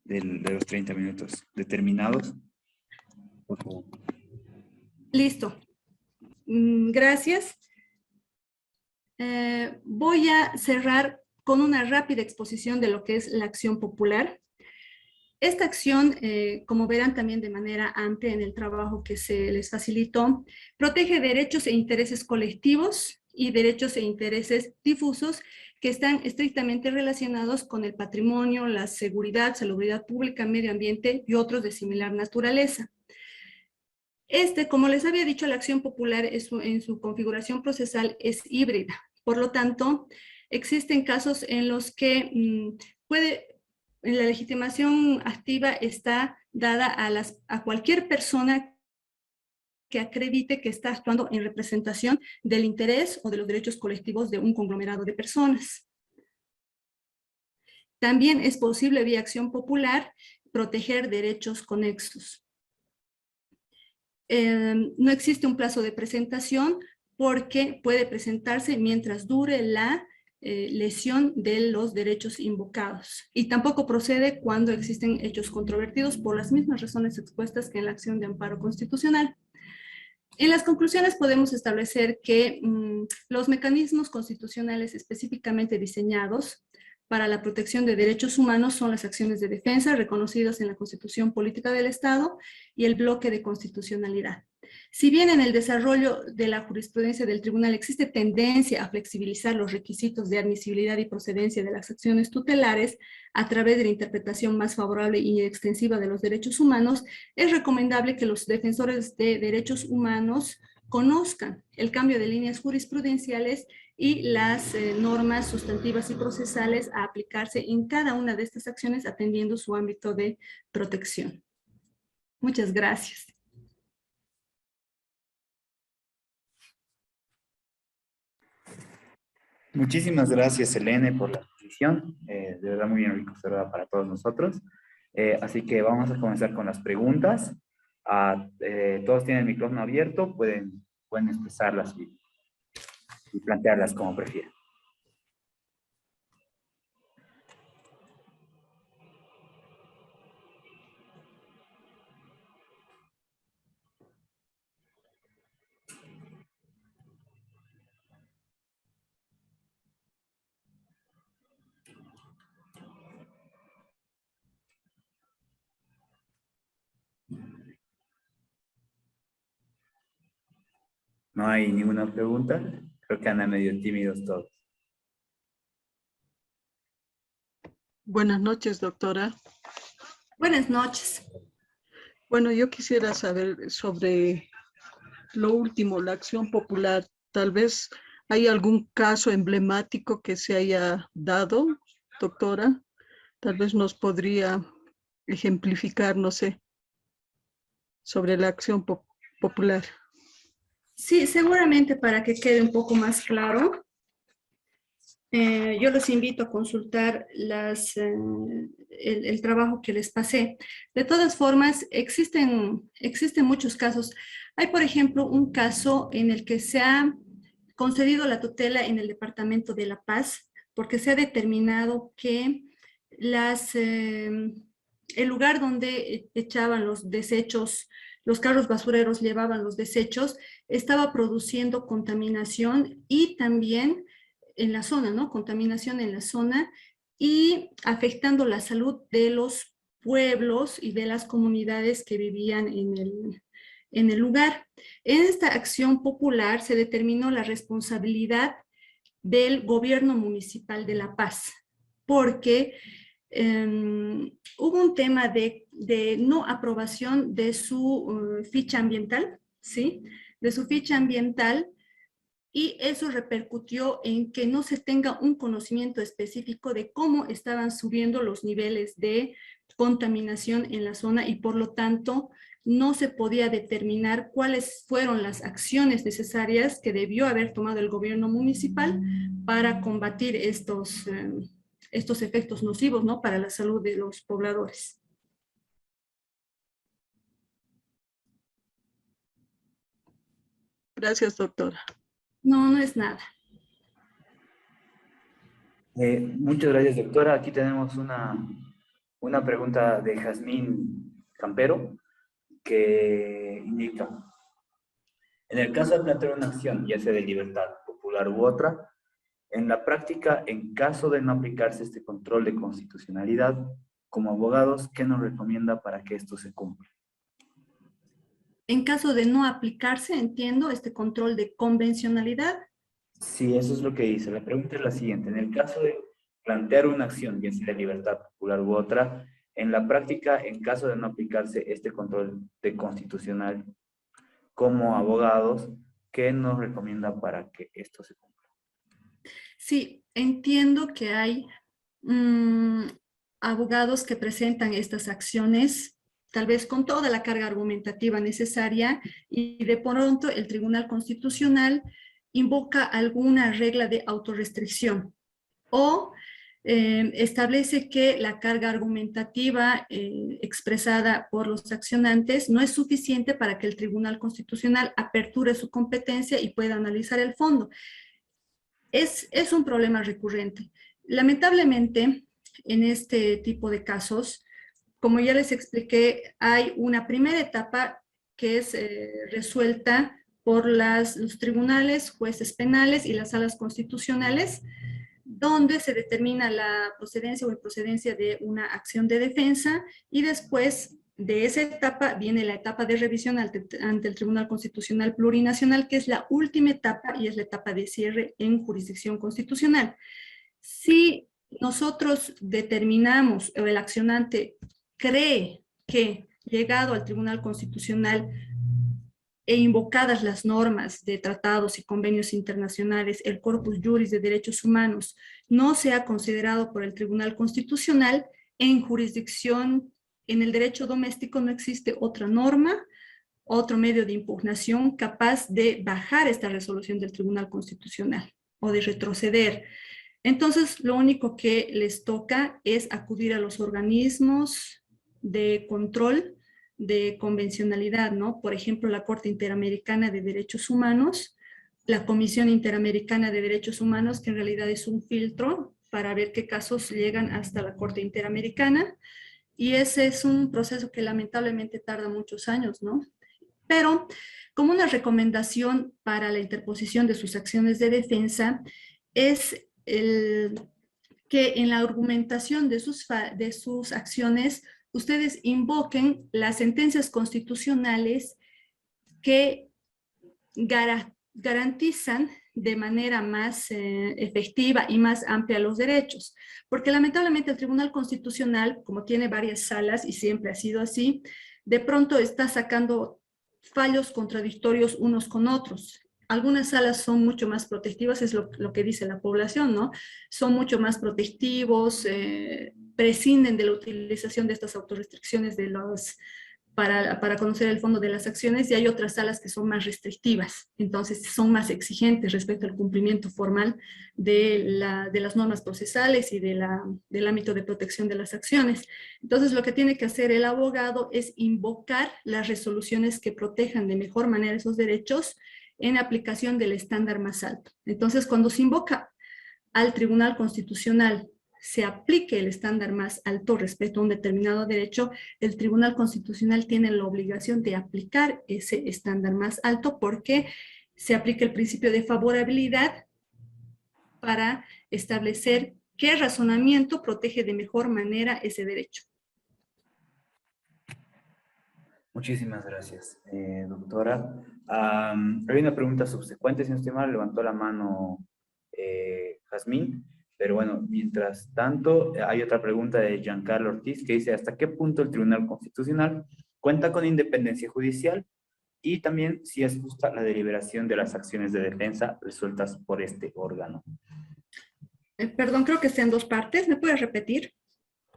de los 30 minutos determinados. Por favor. Listo. Gracias. Voy a cerrar con una rápida exposición de lo que es la acción popular. Esta acción, como verán también de manera amplia en el trabajo que se les facilitó, protege derechos e intereses colectivos y derechos e intereses difusos que están estrictamente relacionados con el patrimonio, la seguridad, salubridad pública, medio ambiente y otros de similar naturaleza. Como les había dicho, la acción popular en su configuración procesal es híbrida. Por lo tanto, existen casos en los que la legitimación activa está dada a cualquier persona que acredite que está actuando en representación del interés o de los derechos colectivos de un conglomerado de personas. También es posible, vía acción popular, proteger derechos conexos. No existe un plazo de presentación porque puede presentarse mientras dure la lesión de los derechos invocados. Y tampoco procede cuando existen hechos controvertidos por las mismas razones expuestas que en la acción de amparo constitucional. En las conclusiones podemos establecer que los mecanismos constitucionales específicamente diseñados para la protección de derechos humanos son las acciones de defensa reconocidas en la Constitución Política del Estado y el bloque de constitucionalidad. Si bien en el desarrollo de la jurisprudencia del tribunal existe tendencia a flexibilizar los requisitos de admisibilidad y procedencia de las acciones tutelares a través de la interpretación más favorable y extensiva de los derechos humanos, es recomendable que los defensores de derechos humanos conozcan el cambio de líneas jurisprudenciales y las normas sustantivas y procesales a aplicarse en cada una de estas acciones atendiendo su ámbito de protección. Muchas gracias. Muchísimas gracias, Selene, por la exposición. De verdad muy enriquecedora para todos nosotros. Así que vamos a comenzar con las preguntas. Todos tienen el micrófono abierto, pueden expresarlas y plantearlas como prefieran. No hay ninguna pregunta. Creo que andan medio tímidos todos. Buenas noches, doctora. Buenas noches. Bueno, yo quisiera saber sobre lo último, la acción popular. Tal vez hay algún caso emblemático que se haya dado, doctora. Tal vez nos podría ejemplificar, no sé, sobre la acción popular. Sí, seguramente para que quede un poco más claro, yo los invito a consultar el trabajo que les pasé. De todas formas, existen muchos casos. Hay, por ejemplo, un caso en el que se ha concedido la tutela en el Departamento de La Paz, porque se ha determinado que el lugar donde echaban los desechos, los carros basureros llevaban los desechos, estaba produciendo contaminación y también en la zona, ¿no? Contaminación en la zona y afectando la salud de los pueblos y de las comunidades que vivían en el lugar. En esta acción popular se determinó la responsabilidad del gobierno municipal de La Paz, porque hubo un tema de no aprobación de su ficha ambiental, ¿sí? De su ficha ambiental, y eso repercutió en que no se tenga un conocimiento específico de cómo estaban subiendo los niveles de contaminación en la zona y por lo tanto no se podía determinar cuáles fueron las acciones necesarias que debió haber tomado el gobierno municipal para combatir estos efectos nocivos, ¿no? Para la salud de los pobladores. Gracias, doctora. No, no es nada. Muchas gracias, doctora. Aquí tenemos una pregunta de Jazmín Campero que indica: en el caso de plantear una acción, ya sea de libertad popular u otra, en la práctica, en caso de no aplicarse este control de constitucionalidad, como abogados, ¿qué nos recomienda para que esto se cumpla? En caso de no aplicarse, entiendo, este control de convencionalidad. Sí, eso es lo que dice. La pregunta es la siguiente: en el caso de plantear una acción, ya sea de libertad popular u otra, en la práctica, en caso de no aplicarse este control de constitucional, como abogados, ¿qué nos recomienda para que esto se cumpla? Sí, entiendo que hay abogados que presentan estas acciones, tal vez con toda la carga argumentativa necesaria, y de pronto el Tribunal Constitucional invoca alguna regla de autorrestricción o establece que la carga argumentativa expresada por los accionantes no es suficiente para que el Tribunal Constitucional aperture su competencia y pueda analizar el fondo. Es un problema recurrente. Lamentablemente, en este tipo de casos, como ya les expliqué, hay una primera etapa que es resuelta por los tribunales, jueces penales y las salas constitucionales, donde se determina la procedencia o improcedencia de una acción de defensa, y después de esa etapa viene la etapa de revisión ante el Tribunal Constitucional Plurinacional, que es la última etapa y es la etapa de cierre en jurisdicción constitucional. Si nosotros determinamos o el accionante cree que, llegado al Tribunal Constitucional e invocadas las normas de tratados y convenios internacionales, el corpus juris de derechos humanos no sea considerado por el Tribunal Constitucional, en jurisdicción, en el derecho doméstico no existe otra norma, otro medio de impugnación capaz de bajar esta resolución del Tribunal Constitucional o de retroceder. Entonces, lo único que les toca es acudir a los organismos de control de convencionalidad, ¿no? Por ejemplo, la Corte Interamericana de Derechos Humanos, la Comisión Interamericana de Derechos Humanos, que en realidad es un filtro para ver qué casos llegan hasta la Corte Interamericana, y ese es un proceso que lamentablemente tarda muchos años, ¿no? Pero como una recomendación para la interposición de sus acciones de defensa es que en la argumentación de sus acciones ustedes invoquen las sentencias constitucionales que garantizan de manera más efectiva y más amplia los derechos. Porque lamentablemente el Tribunal Constitucional, como tiene varias salas y siempre ha sido así, de pronto está sacando fallos contradictorios unos con otros. Algunas salas son mucho más protectivas, es lo que dice la población, ¿no? Son mucho más protectivos, prescinden de la utilización de estas autorrestricciones para conocer el fondo de las acciones, y hay otras salas que son más restrictivas, entonces son más exigentes respecto al cumplimiento formal de las normas procesales y del ámbito de protección de las acciones. Entonces lo que tiene que hacer el abogado es invocar las resoluciones que protejan de mejor manera esos derechos en aplicación del estándar más alto. Entonces cuando se invoca al Tribunal Constitucional se aplique el estándar más alto respecto a un determinado derecho, el Tribunal Constitucional tiene la obligación de aplicar ese estándar más alto porque se aplica el principio de favorabilidad para establecer qué razonamiento protege de mejor manera ese derecho. Muchísimas gracias, doctora. Hay una pregunta subsecuente, si no estoy mal, levantó la mano Jazmín, pero bueno, mientras tanto, hay otra pregunta de Giancarlo Ortiz que dice, ¿hasta qué punto el Tribunal Constitucional cuenta con independencia judicial? Y también si es justa la deliberación de las acciones de defensa resueltas por este órgano. Perdón, creo que está en dos partes. ¿Me puedes repetir?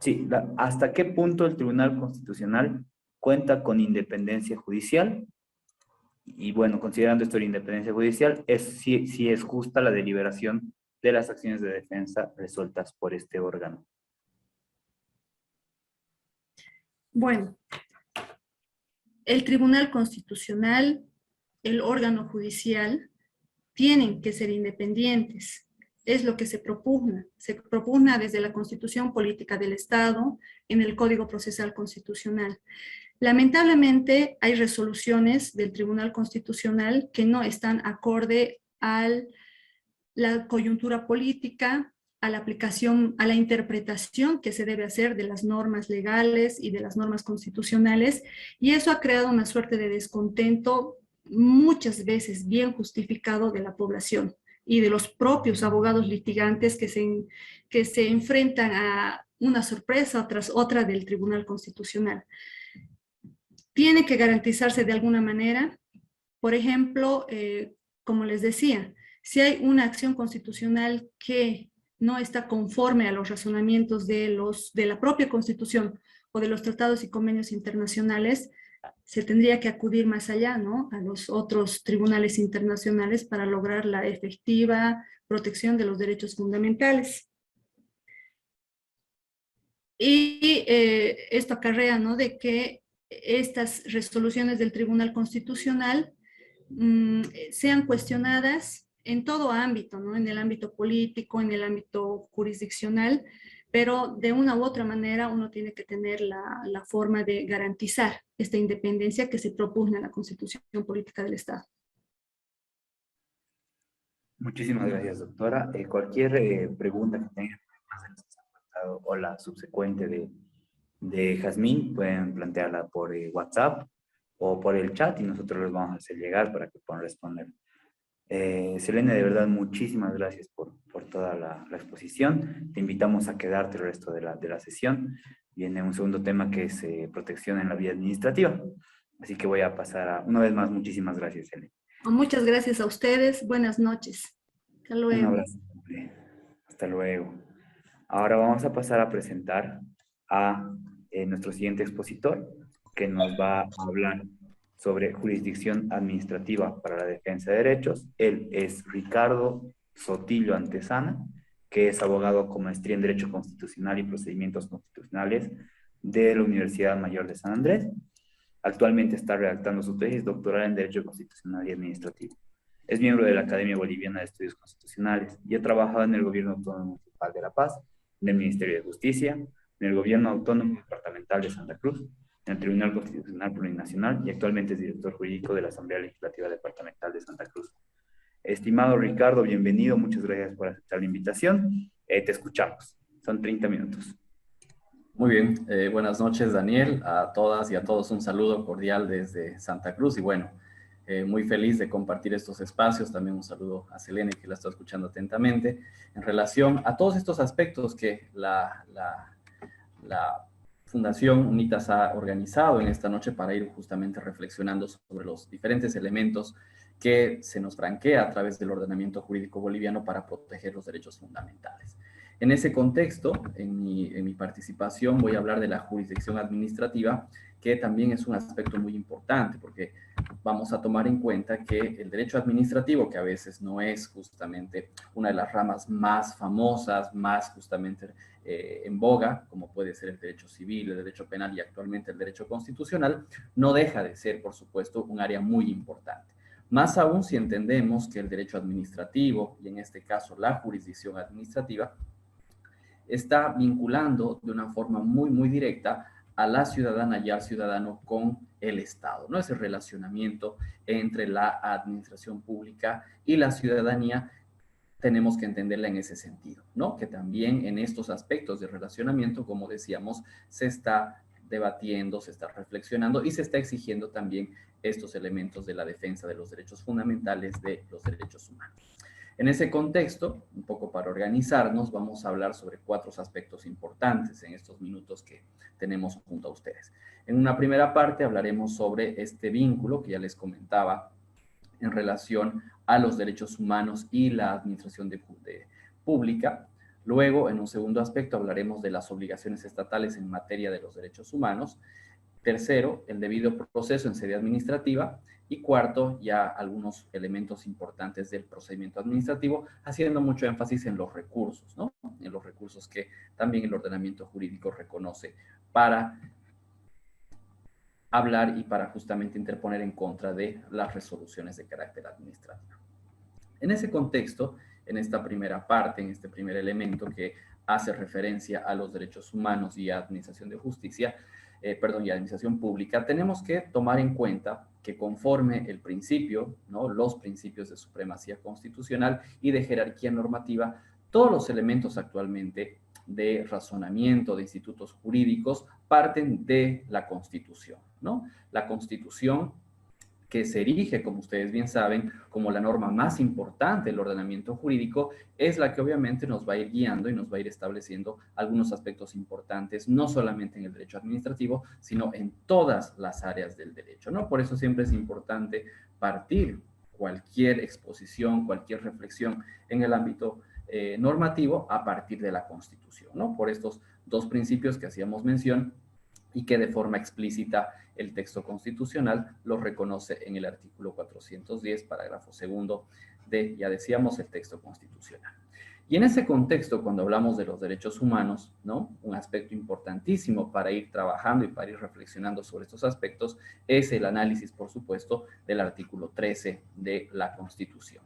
Sí, ¿hasta qué punto el Tribunal Constitucional cuenta con independencia judicial? Y bueno, considerando esto de independencia judicial, si es justa la deliberación de las acciones de defensa resueltas por este órgano. Bueno, el Tribunal Constitucional, el órgano judicial, tienen que ser independientes. Es lo que se propugna. Se propugna desde la Constitución Política del Estado, en el Código Procesal Constitucional. Lamentablemente, hay resoluciones del Tribunal Constitucional que no están acorde a la coyuntura política, a la aplicación, a la interpretación que se debe hacer de las normas legales y de las normas constitucionales, y eso ha creado una suerte de descontento muchas veces bien justificado de la población y de los propios abogados litigantes que se enfrentan a una sorpresa tras otra del Tribunal Constitucional. Tiene que garantizarse de alguna manera, por ejemplo, como les decía, si hay una acción constitucional que no está conforme a los razonamientos de la propia Constitución o de los tratados y convenios internacionales, se tendría que acudir más allá, ¿no?, a los otros tribunales internacionales para lograr la efectiva protección de los derechos fundamentales. Y esto acarrea, ¿no?, de que estas resoluciones del Tribunal Constitucional sean cuestionadas en todo ámbito, ¿no?, en el ámbito político, en el ámbito jurisdiccional, pero de una u otra manera uno tiene que tener la forma de garantizar esta independencia que se propugna en la Constitución Política del Estado. Muchísimas gracias, doctora. Cualquier pregunta que tengan o la subsecuente de Jazmín, pueden plantearla por WhatsApp o por el chat y nosotros les vamos a hacer llegar para que puedan responder. Selene, de verdad, muchísimas gracias por toda la exposición. Te invitamos a quedarte el resto de la sesión. Viene un segundo tema que es protección en la vía administrativa. Así que voy a pasar una vez más, muchísimas gracias, Selene. Muchas gracias a ustedes. Buenas noches. Hasta luego. Un abrazo. Hasta luego. Ahora vamos a pasar a presentar a nuestro siguiente expositor, que nos va a hablar sobre jurisdicción administrativa para la defensa de derechos. Él es Ricardo Sotillo Antesana, que es abogado con maestría en Derecho Constitucional y Procedimientos Constitucionales de la Universidad Mayor de San Andrés. Actualmente está redactando su tesis doctoral en Derecho Constitucional y Administrativo. Es miembro de la Academia Boliviana de Estudios Constitucionales y ha trabajado en el Gobierno Autónomo Municipal de La Paz, en el Ministerio de Justicia, en el Gobierno Autónomo Departamental de Santa Cruz, en el Tribunal Constitucional Plurinacional y actualmente es director jurídico de la Asamblea Legislativa Departamental de Santa Cruz. Estimado Ricardo, bienvenido, muchas gracias por aceptar la invitación. Te escuchamos, son 30 minutos. Muy bien, buenas noches, Daniel, a todas y a todos un saludo cordial desde Santa Cruz y bueno, muy feliz de compartir estos espacios. También un saludo a Selene, que la está escuchando atentamente, en relación a todos estos aspectos que la Fundación UNITAS ha organizado en esta noche para ir justamente reflexionando sobre los diferentes elementos que se nos franquea a través del ordenamiento jurídico boliviano para proteger los derechos fundamentales. En ese contexto, en mi participación voy a hablar de la jurisdicción administrativa, que también es un aspecto muy importante, porque vamos a tomar en cuenta que el derecho administrativo, que a veces no es justamente una de las ramas más famosas, más justamente en boga, como puede ser el derecho civil, el derecho penal y actualmente el derecho constitucional, no deja de ser, por supuesto, un área muy importante. Más aún si entendemos que el derecho administrativo, y en este caso la jurisdicción administrativa, está vinculando de una forma muy, muy directa a la ciudadana y al ciudadano con el Estado, ¿no? Ese relacionamiento entre la administración pública y la ciudadanía tenemos que entenderla en ese sentido, ¿no? Que también en estos aspectos de relacionamiento, como decíamos, se está debatiendo, se está reflexionando y se está exigiendo también estos elementos de la defensa de los derechos fundamentales de los derechos humanos. En ese contexto, un poco para organizarnos, vamos a hablar sobre 4 aspectos importantes en estos minutos que tenemos junto a ustedes. En una primera parte hablaremos sobre este vínculo que ya les comentaba en relación a los derechos humanos y la administración pública. Luego, en un segundo aspecto, hablaremos de las obligaciones estatales en materia de los derechos humanos. Tercero, el debido proceso en sede administrativa. Y cuarto, ya algunos elementos importantes del procedimiento administrativo, haciendo mucho énfasis en los recursos, ¿no? En los recursos que también el ordenamiento jurídico reconoce para hablar y para justamente interponer en contra de las resoluciones de carácter administrativo. En ese contexto, en esta primera parte, en este primer elemento que hace referencia a los derechos humanos y a administración de justicia, y administración pública, tenemos que tomar en cuenta que conforme el principio, ¿no? Los principios de supremacía constitucional y de jerarquía normativa, todos los elementos actualmente de razonamiento de institutos jurídicos parten de la Constitución, ¿no? La Constitución que se erige, como ustedes bien saben, como la norma más importante del ordenamiento jurídico, es la que obviamente nos va a ir guiando y nos va a ir estableciendo algunos aspectos importantes, no solamente en el derecho administrativo, sino en todas las áreas del derecho, ¿no? Por eso siempre es importante partir cualquier exposición, cualquier reflexión en el ámbito normativo a partir de la Constitución, ¿no? Por estos 2 principios que hacíamos mención y que de forma explícita el texto constitucional lo reconoce en el artículo 410, parágrafo 2 de, ya decíamos, el texto constitucional. Y en ese contexto, cuando hablamos de los derechos humanos, ¿no? Un aspecto importantísimo para ir trabajando y para ir reflexionando sobre estos aspectos es el análisis, por supuesto, del artículo 13 de la Constitución.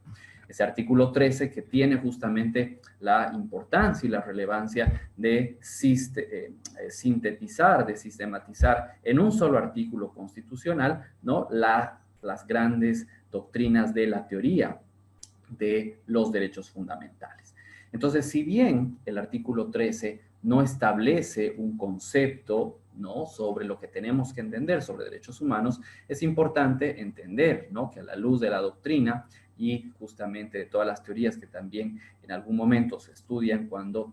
Ese artículo 13 que tiene justamente la importancia y la relevancia de sintetizar, de sistematizar en un solo artículo constitucional, ¿no? Las grandes doctrinas de la teoría de los derechos fundamentales. Entonces, si bien el artículo 13 no establece un concepto, ¿no? Sobre lo que tenemos que entender sobre derechos humanos, es importante entender, ¿no? Que a la luz de la doctrina y justamente de todas las teorías que también en algún momento se estudian cuando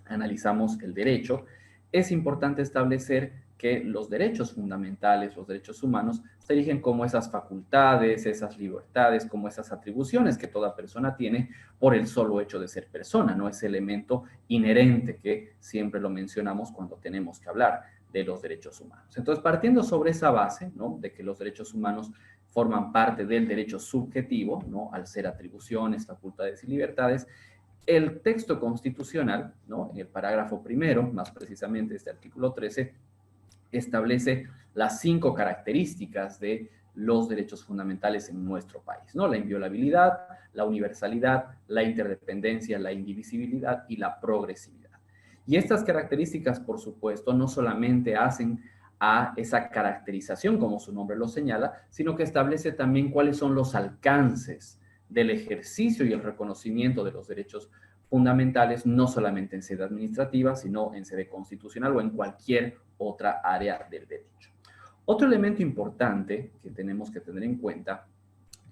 analizamos el derecho, es importante establecer que los derechos fundamentales, los derechos humanos, se erigen como esas facultades, esas libertades, como esas atribuciones que toda persona tiene por el solo hecho de ser persona, ¿no? Ese elemento inherente que siempre lo mencionamos cuando tenemos que hablar de los derechos humanos. Entonces, partiendo sobre esa base, ¿no? De que los derechos humanos forman parte del derecho subjetivo, ¿no? Al ser atribuciones, facultades y libertades, el texto constitucional, ¿no? En el parágrafo primero, más precisamente este artículo 13, establece las 5 características de los derechos fundamentales en nuestro país, ¿no? La inviolabilidad, la universalidad, la interdependencia, la indivisibilidad y la progresividad. Y estas características, por supuesto, no solamente hacen a esa caracterización, como su nombre lo señala, sino que establece también cuáles son los alcances del ejercicio y el reconocimiento de los derechos fundamentales, no solamente en sede administrativa, sino en sede constitucional o en cualquier otra área del derecho. Otro elemento importante que tenemos que tener en cuenta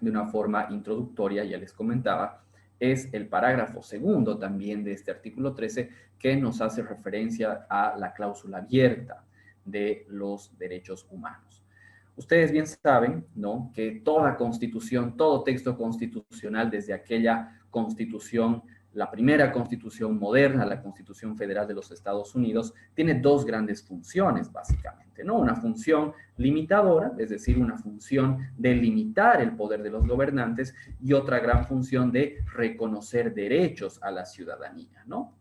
de una forma introductoria, ya les comentaba, es el parágrafo 2 también de este artículo 13, que nos hace referencia a la cláusula abierta de los derechos humanos. Ustedes bien saben, ¿no? Que toda constitución, todo texto constitucional, desde aquella constitución, la primera constitución moderna, la Constitución Federal de los Estados Unidos, tiene 2 grandes funciones, básicamente, ¿no? Una función limitadora, es decir, una función de limitar el poder de los gobernantes, y otra gran función de reconocer derechos a la ciudadanía, ¿no?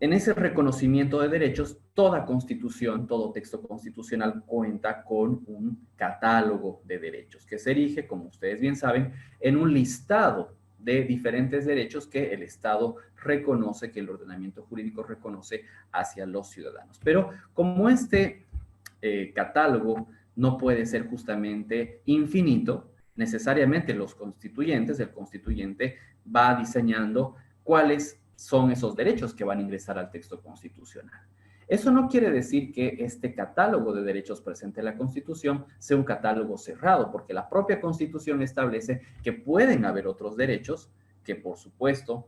En ese reconocimiento de derechos, toda constitución, todo texto constitucional cuenta con un catálogo de derechos que se erige, como ustedes bien saben, en un listado de diferentes derechos que el Estado reconoce, que el ordenamiento jurídico reconoce hacia los ciudadanos. Pero como este catálogo no puede ser justamente infinito, necesariamente el constituyente va diseñando cuáles son esos derechos que van a ingresar al texto constitucional. Eso no quiere decir que este catálogo de derechos presente en la Constitución sea un catálogo cerrado, porque la propia Constitución establece que pueden haber otros derechos que, por supuesto,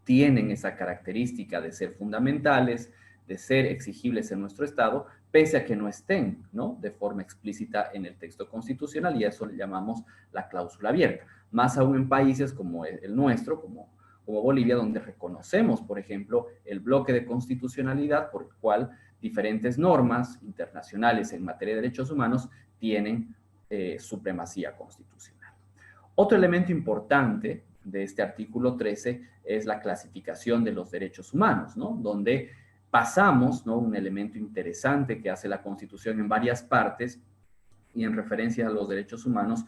tienen esa característica de ser fundamentales, de ser exigibles en nuestro Estado, pese a que no estén, ¿no?, de forma explícita en el texto constitucional, y a eso le llamamos la cláusula abierta. Más aún en países como el nuestro, como Bolivia, donde reconocemos, por ejemplo, el bloque de constitucionalidad por el cual diferentes normas internacionales en materia de derechos humanos tienen supremacía constitucional. Otro elemento importante de este artículo 13 es la clasificación de los derechos humanos, ¿no?, donde pasamos, ¿no?, un elemento interesante que hace la Constitución en varias partes y en referencia a los derechos humanos,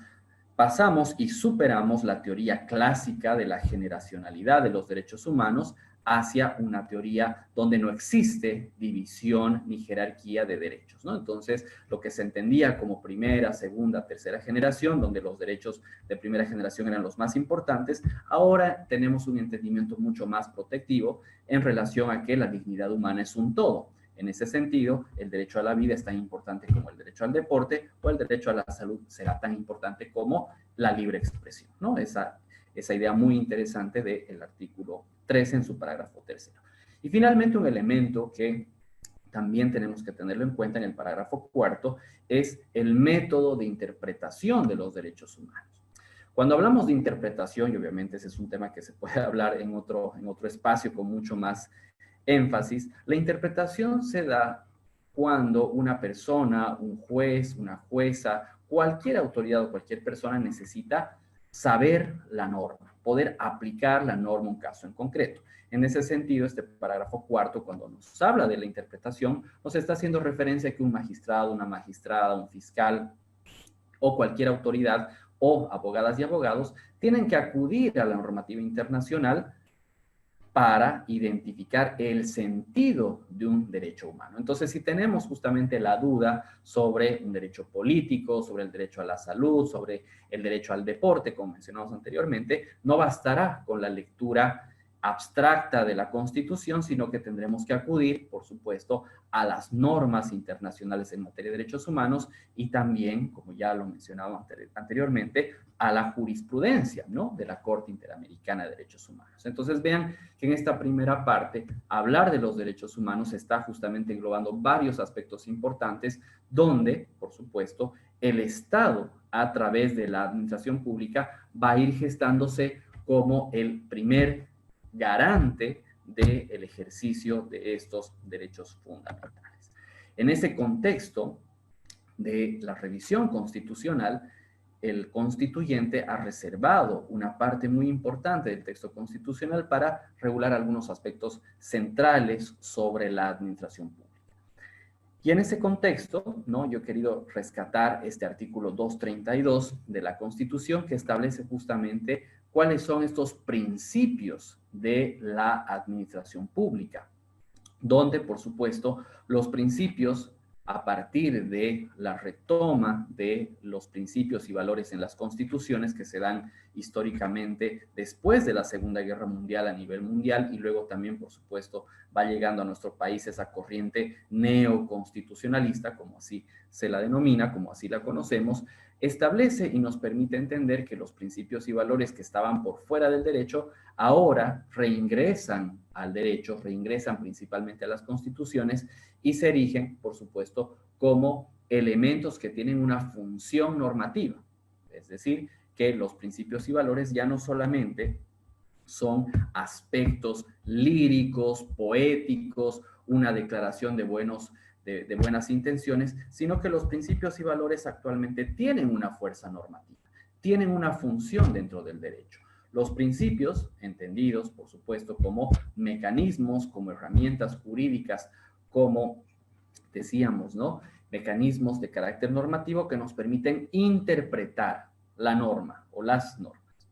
pasamos y superamos la teoría clásica de la generacionalidad de los derechos humanos hacia una teoría donde no existe división ni jerarquía de derechos, ¿no? Entonces, lo que se entendía como primera, segunda, tercera generación, donde los derechos de primera generación eran los más importantes, ahora tenemos un entendimiento mucho más protectivo en relación a que la dignidad humana es un todo. En ese sentido, el derecho a la vida es tan importante como el derecho al deporte, o el derecho a la salud será tan importante como la libre expresión, ¿no? Esa idea muy interesante del artículo 13 en su parágrafo 3. Y finalmente, un elemento que también tenemos que tenerlo en cuenta en el parágrafo 4 es el método de interpretación de los derechos humanos. Cuando hablamos de interpretación, y obviamente ese es un tema que se puede hablar en otro espacio con mucho más énfasis, la interpretación se da cuando una persona, un juez, una jueza, cualquier autoridad o cualquier persona necesita saber la norma, poder aplicar la norma a un caso en concreto. En ese sentido, este parágrafo 4, cuando nos habla de la interpretación, nos está haciendo referencia a que un magistrado, una magistrada, un fiscal o cualquier autoridad o abogadas y abogados tienen que acudir a la normativa internacional para identificar el sentido de un derecho humano. Entonces, si tenemos justamente la duda sobre un derecho político, sobre el derecho a la salud, sobre el derecho al deporte, como mencionamos anteriormente, no bastará con la lectura abstracta de la Constitución, sino que tendremos que acudir, por supuesto, a las normas internacionales en materia de derechos humanos y también, como ya lo mencionaba anteriormente, a la jurisprudencia, ¿no?, de la Corte Interamericana de Derechos Humanos. Entonces, vean que en esta primera parte, hablar de los derechos humanos está justamente englobando varios aspectos importantes donde, por supuesto, el Estado, a través de la administración pública, va a ir gestándose como el primer garante del ejercicio de estos derechos fundamentales. En ese contexto de la revisión constitucional, el constituyente ha reservado una parte muy importante del texto constitucional para regular algunos aspectos centrales sobre la administración pública. Y en ese contexto, ¿no?, yo he querido rescatar este artículo 232 de la Constitución que establece justamente cuáles son estos principios de la administración pública, donde, por supuesto, los principios a partir de la retoma de los principios y valores en las constituciones que se dan históricamente después de la Segunda Guerra Mundial a nivel mundial y luego también, por supuesto, va llegando a nuestro país esa corriente neoconstitucionalista, como así se la denomina, como así la conocemos, establece y nos permite entender que los principios y valores que estaban por fuera del derecho ahora reingresan al derecho, reingresan principalmente a las constituciones y se erigen, por supuesto, como elementos que tienen una función normativa. Es decir, que los principios y valores ya no solamente son aspectos líricos, poéticos, una declaración de buenas intenciones, sino que los principios y valores actualmente tienen una fuerza normativa, tienen una función dentro del derecho. Los principios, entendidos, por supuesto, como mecanismos, como herramientas jurídicas, como decíamos, ¿no?, mecanismos de carácter normativo que nos permiten interpretar la norma o las normas.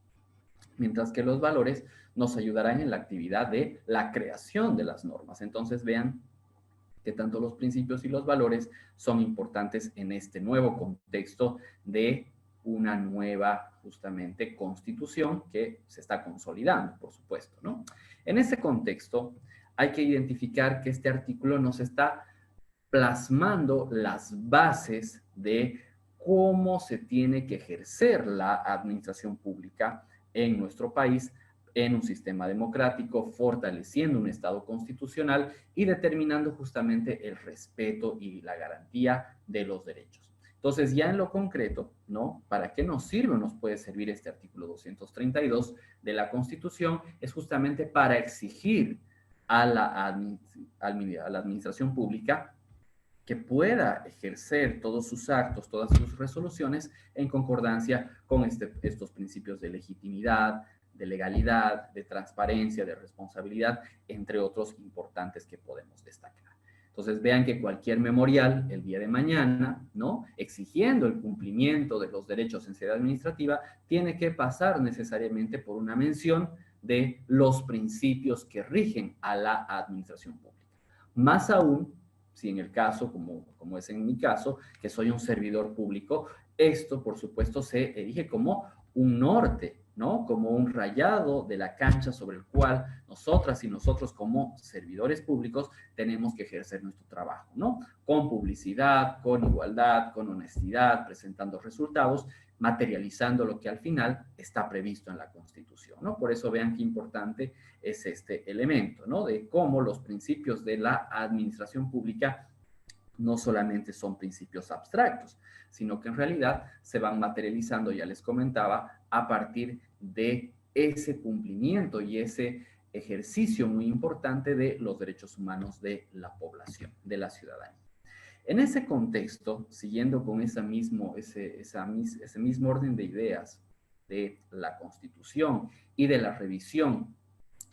mientras que los valores nos ayudarán en la actividad de la creación de las normas. Entonces vean que tanto los principios y los valores son importantes en este nuevo contexto de una nueva, justamente, constitución que se está consolidando, por supuesto, ¿no? En ese contexto, hay que identificar que este artículo nos está plasmando las bases de cómo se tiene que ejercer la administración pública en nuestro país, en un sistema democrático, fortaleciendo un Estado constitucional y determinando justamente el respeto y la garantía de los derechos. Entonces, ya en lo concreto, ¿no? ¿Para qué nos sirve o nos puede servir este artículo 232 de la Constitución? Es justamente para exigir a la administración pública que pueda ejercer todos sus actos, todas sus resoluciones en concordancia con estos principios de legitimidad, de legalidad, de transparencia, de responsabilidad, entre otros importantes que podemos destacar. Entonces vean que cualquier memorial el día de mañana, ¿no? Exigiendo el cumplimiento de los derechos en sede administrativa, tiene que pasar necesariamente por una mención de los principios que rigen a la administración pública. Más aún, si en el caso, como es en mi caso, que soy un servidor público, esto, por supuesto, se erige como un norte, ¿no? Como un rayado de la cancha sobre el cual nosotras y nosotros como servidores públicos tenemos que ejercer nuestro trabajo, ¿no? Con publicidad, con igualdad, con honestidad, presentando resultados, materializando lo que al final está previsto en la Constitución, ¿no? Por eso vean qué importante es este elemento, ¿no? De cómo los principios de la administración pública no solamente son principios abstractos, sino que en realidad se van materializando, ya les comentaba, a partir de ese cumplimiento y ese ejercicio muy importante de los derechos humanos de la población, de la ciudadanía. En ese contexto, siguiendo con ese mismo orden de ideas de la Constitución y de la revisión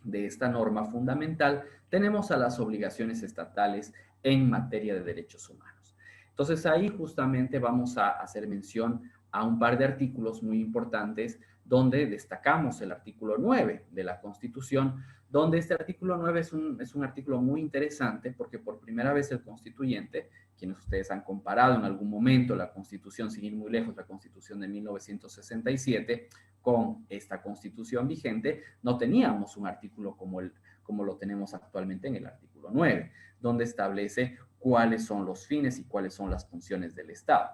de esta norma fundamental, tenemos a las obligaciones estatales en materia de derechos humanos. Entonces ahí justamente vamos a hacer mención a un par de artículos muy importantes donde destacamos el artículo 9 de la Constitución, donde este artículo 9 es un artículo muy interesante porque por primera vez el constituyente, quienes ustedes han comparado en algún momento la Constitución, sin ir muy lejos, la Constitución de 1967 con esta Constitución vigente, no teníamos un artículo como lo tenemos actualmente en el artículo 9, donde establece cuáles son los fines y cuáles son las funciones del Estado.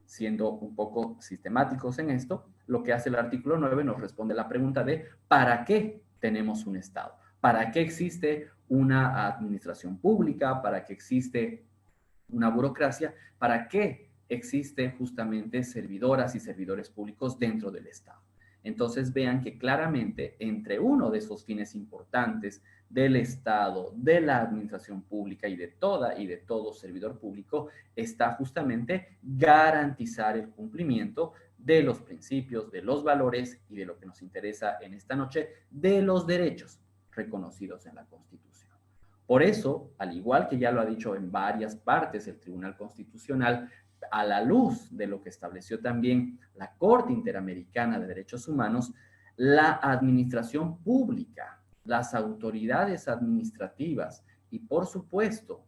Siendo un poco sistemáticos en esto, lo que hace el artículo 9 nos responde la pregunta de ¿para qué tenemos un Estado? ¿Para qué existe una administración pública? ¿Para qué existe una burocracia? ¿Para qué existe justamente servidoras y servidores públicos dentro del Estado? Entonces vean que claramente entre uno de esos fines importantes del Estado, de la administración pública y de todo servidor público está justamente garantizar el cumplimiento de los principios, de los valores y de lo que nos interesa en esta noche, de los derechos reconocidos en la Constitución. Por eso, al igual que ya lo ha dicho en varias partes el Tribunal Constitucional, a la luz de lo que estableció también la Corte Interamericana de Derechos Humanos, la administración pública, las autoridades administrativas y, por supuesto,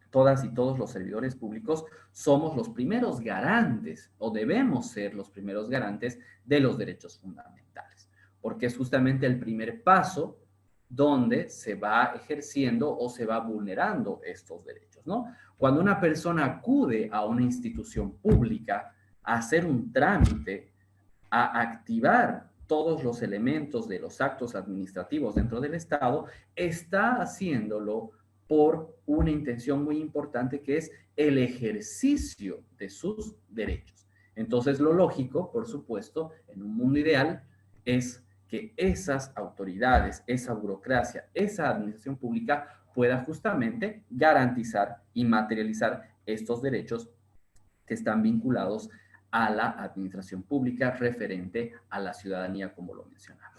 todas y todos los servidores públicos somos los primeros garantes o debemos ser los primeros garantes de los derechos fundamentales, porque es justamente el primer paso donde se va ejerciendo o se va vulnerando estos derechos, ¿no? Cuando una persona acude a una institución pública a hacer un trámite, a activar todos los elementos de los actos administrativos dentro del Estado, está haciéndolo por una intención muy importante que es el ejercicio de sus derechos. Entonces, lo lógico, por supuesto, en un mundo ideal, es que esas autoridades, esa burocracia, esa administración pública pueda justamente garantizar y materializar estos derechos que están vinculados a la administración pública referente a la ciudadanía, como lo mencionaba.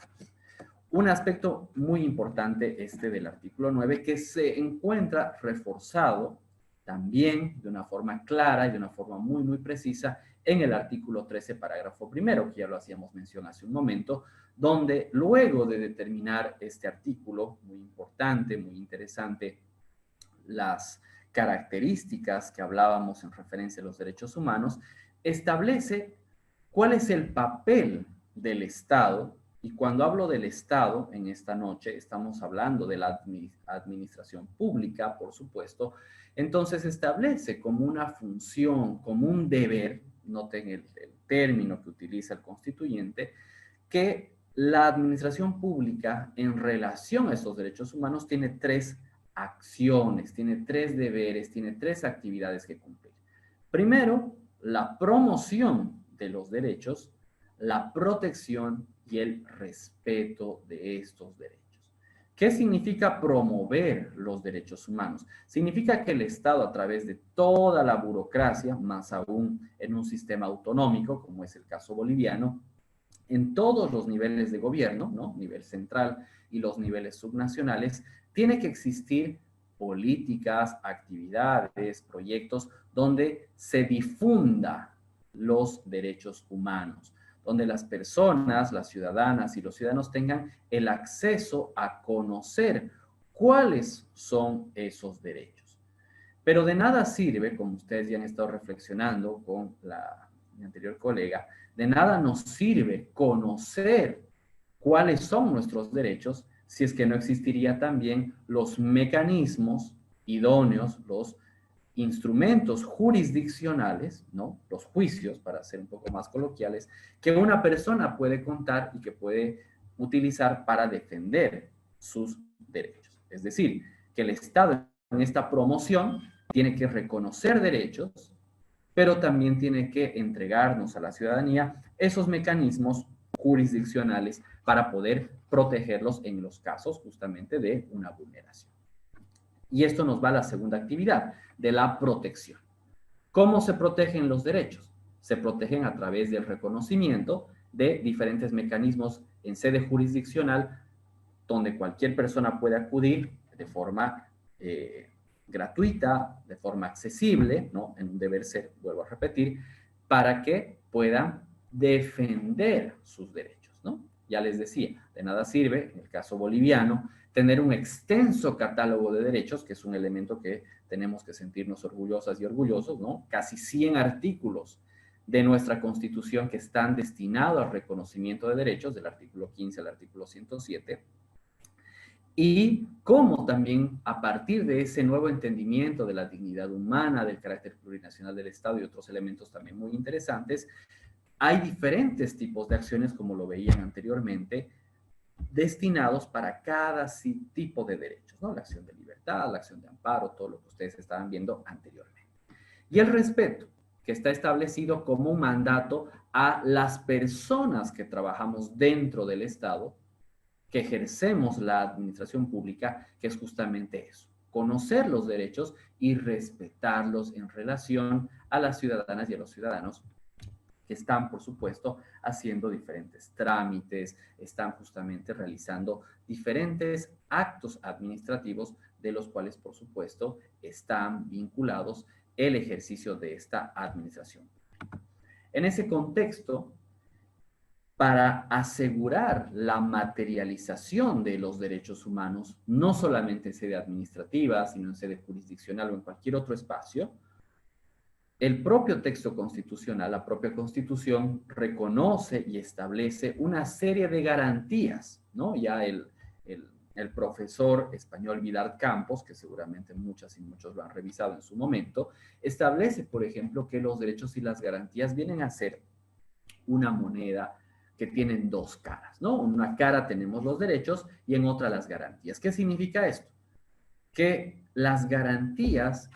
Un aspecto muy importante del artículo 9 que se encuentra reforzado también de una forma clara y de una forma muy, muy precisa en el artículo 13, parágrafo primero, que ya lo hacíamos mención hace un momento, donde luego de determinar este artículo, muy importante, muy interesante, las características que hablábamos en referencia a los derechos humanos, establece cuál es el papel del Estado. Y cuando hablo del Estado en esta noche, estamos hablando de la administración pública, por supuesto. Entonces establece como una función, como un deber, noten el término que utiliza el constituyente, que la administración pública en relación a esos derechos humanos tiene 3 acciones, tiene 3 deberes, tiene 3 actividades que cumplir. Primero, la promoción de los derechos, la protección y el respeto de estos derechos. ¿Qué significa promover los derechos humanos? Significa que el Estado, a través de toda la burocracia, más aún en un sistema autonómico, como es el caso boliviano, en todos los niveles de gobierno, ¿no? Nivel central y los niveles subnacionales, tiene que existir políticas, actividades, proyectos donde se difunda los derechos humanos, donde las personas, las ciudadanas y los ciudadanos tengan el acceso a conocer cuáles son esos derechos. Pero de nada sirve, como ustedes ya han estado reflexionando con mi anterior colega, de nada nos sirve conocer cuáles son nuestros derechos si es que no existiría también los mecanismos idóneos, los instrumentos jurisdiccionales, ¿no? Los juicios, para ser un poco más coloquiales, que una persona puede contar y que puede utilizar para defender sus derechos. Es decir, que el Estado en esta promoción tiene que reconocer derechos, pero también tiene que entregarnos a la ciudadanía esos mecanismos jurisdiccionales para poder protegerlos en los casos justamente de una vulneración. Y esto nos va a la segunda actividad, de la protección. ¿Cómo se protegen los derechos? Se protegen a través del reconocimiento de diferentes mecanismos en sede jurisdiccional donde cualquier persona puede acudir de forma gratuita, de forma accesible, ¿no? En un deber ser, vuelvo a repetir, para que puedan defender sus derechos, ¿no? Ya les decía, de nada sirve, en el caso boliviano, tener un extenso catálogo de derechos, que es un elemento que tenemos que sentirnos orgullosas y orgullosos, ¿no? Casi 100 artículos de nuestra Constitución que están destinados al reconocimiento de derechos, del artículo 15 al artículo 107, y cómo también a partir de ese nuevo entendimiento de la dignidad humana, del carácter plurinacional del Estado y otros elementos también muy interesantes, hay diferentes tipos de acciones, como lo veían anteriormente, destinados para cada tipo de derechos, ¿no? La acción de libertad, la acción de amparo, todo lo que ustedes estaban viendo anteriormente. Y el respeto, que está establecido como un mandato a las personas que trabajamos dentro del Estado, que ejercemos la administración pública, que es justamente eso, conocer los derechos y respetarlos en relación a las ciudadanas y a los ciudadanos que están, por supuesto, haciendo diferentes trámites, están justamente realizando diferentes actos administrativos de los cuales, por supuesto, están vinculados el ejercicio de esta administración. En ese contexto, para asegurar la materialización de los derechos humanos, no solamente en sede administrativa, sino en sede jurisdiccional o en cualquier otro espacio, el propio texto constitucional, la propia Constitución, reconoce y establece una serie de garantías, ¿no? Ya el profesor español Vidal Campos, que seguramente muchas y muchos lo han revisado en su momento, establece, por ejemplo, que los derechos y las garantías vienen a ser una moneda que tienen 2 caras, ¿no? En una cara tenemos los derechos y en otra las garantías. ¿Qué significa esto? Que las garantías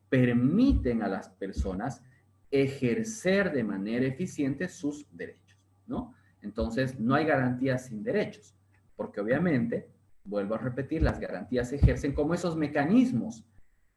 permiten a las personas ejercer de manera eficiente sus derechos, ¿no? Entonces, no hay garantías sin derechos, porque obviamente, vuelvo a repetir, las garantías se ejercen como esos mecanismos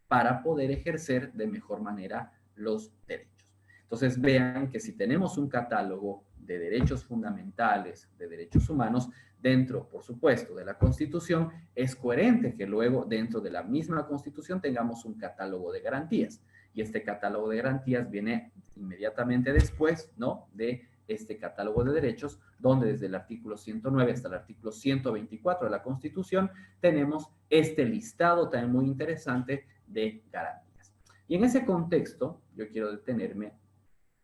para poder ejercer de mejor manera los derechos. Entonces, vean que si tenemos un catálogo de derechos fundamentales, de derechos humanos, dentro, por supuesto, de la Constitución, es coherente que luego dentro de la misma Constitución tengamos un catálogo de garantías. Y este catálogo de garantías viene inmediatamente después, ¿no?, de este catálogo de derechos, donde desde el artículo 109 hasta el artículo 124 de la Constitución tenemos este listado también muy interesante de garantías. Y en ese contexto, yo quiero detenerme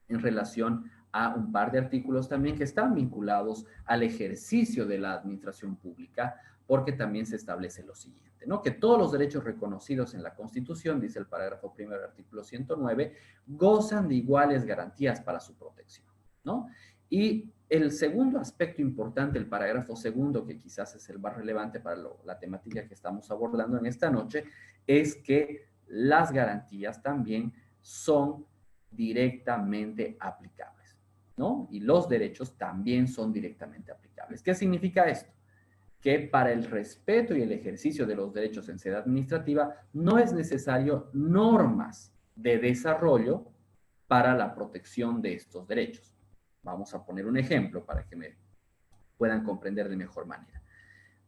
en relación a un par de artículos también que están vinculados al ejercicio de la administración pública, porque también se establece lo siguiente, ¿no? Que todos los derechos reconocidos en la Constitución, dice el parágrafo primero del artículo 109, gozan de iguales garantías para su protección, ¿no? Y el segundo aspecto importante, el parágrafo segundo, que quizás es el más relevante para la temática que estamos abordando en esta noche, es que las garantías también son directamente aplicables, ¿no? Y los derechos también son directamente aplicables. ¿Qué significa esto? Que para el respeto y el ejercicio de los derechos en sede administrativa no es necesario normas de desarrollo para la protección de estos derechos. Vamos a poner un ejemplo para que me puedan comprender de mejor manera.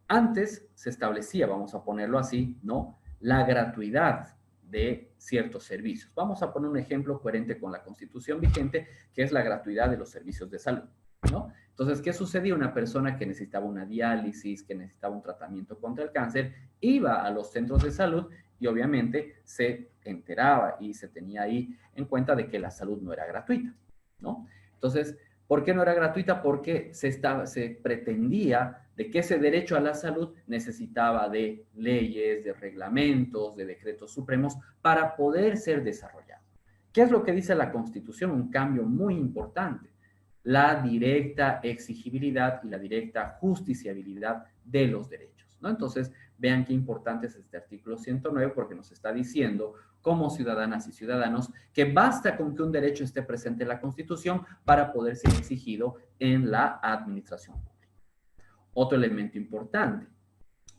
Antes se establecía, vamos a ponerlo así, ¿no?, la gratuidad de ciertos servicios. Vamos a poner un ejemplo coherente con la Constitución vigente, que es la gratuidad de los servicios de salud, ¿no? Entonces, ¿qué sucedía? Una persona que necesitaba una diálisis, que necesitaba un tratamiento contra el cáncer, iba a los centros de salud y obviamente se enteraba y se tenía ahí en cuenta de que la salud no era gratuita, ¿no? Entonces, ¿por qué no era gratuita? Porque se pretendía de que ese derecho a la salud necesitaba de leyes, de reglamentos, de decretos supremos para poder ser desarrollado. ¿Qué es lo que dice la Constitución? Un cambio muy importante. La directa exigibilidad y la directa justiciabilidad de los derechos, ¿no? Entonces, vean qué importante es este artículo 109 porque nos está diciendo como ciudadanas y ciudadanos que basta con que un derecho esté presente en la Constitución para poder ser exigido en la administración pública. Otro elemento importante,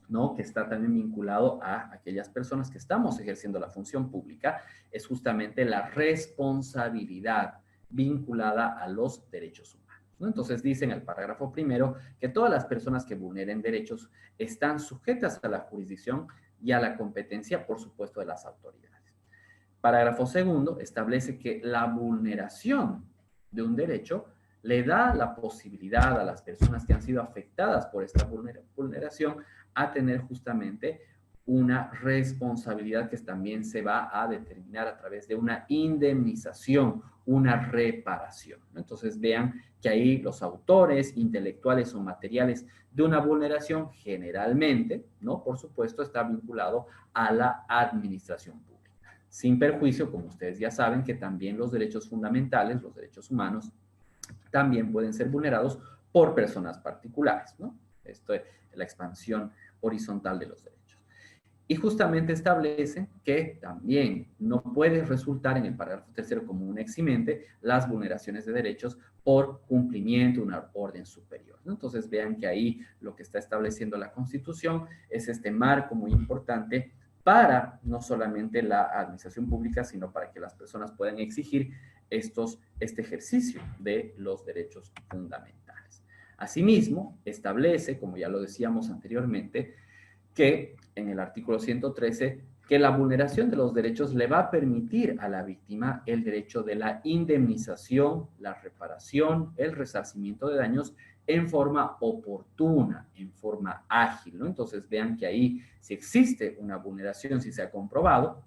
¿no?, que está también vinculado a aquellas personas que estamos ejerciendo la función pública, es justamente la responsabilidad vinculada a los derechos humanos, ¿no? Entonces dice en el parágrafo primero que todas las personas que vulneren derechos están sujetas a la jurisdicción y a la competencia, por supuesto, de las autoridades. Parágrafo segundo establece que la vulneración de un derecho le da la posibilidad a las personas que han sido afectadas por esta vulneración a tener justamente una responsabilidad que también se va a determinar a través de una indemnización, una reparación. Entonces vean que ahí los autores intelectuales o materiales de una vulneración generalmente, ¿no?, por supuesto, está vinculado a la administración pública. Sin perjuicio, como ustedes ya saben, que también los derechos fundamentales, los derechos humanos, también pueden ser vulnerados por personas particulares, ¿no? Esto es la expansión horizontal de los derechos. Y justamente establece que también no puede resultar en el parágrafo tercero como un eximente las vulneraciones de derechos por cumplimiento de una orden superior, ¿no? Entonces vean que ahí lo que está estableciendo la Constitución es este marco muy importante para no solamente la administración pública, sino para que las personas puedan exigir este ejercicio de los derechos fundamentales. Asimismo, establece, como ya lo decíamos anteriormente, que en el artículo 113, que la vulneración de los derechos le va a permitir a la víctima el derecho de la indemnización, la reparación, el resarcimiento de daños en forma oportuna, en forma ágil, ¿no? Entonces vean que ahí, si existe una vulneración, si se ha comprobado,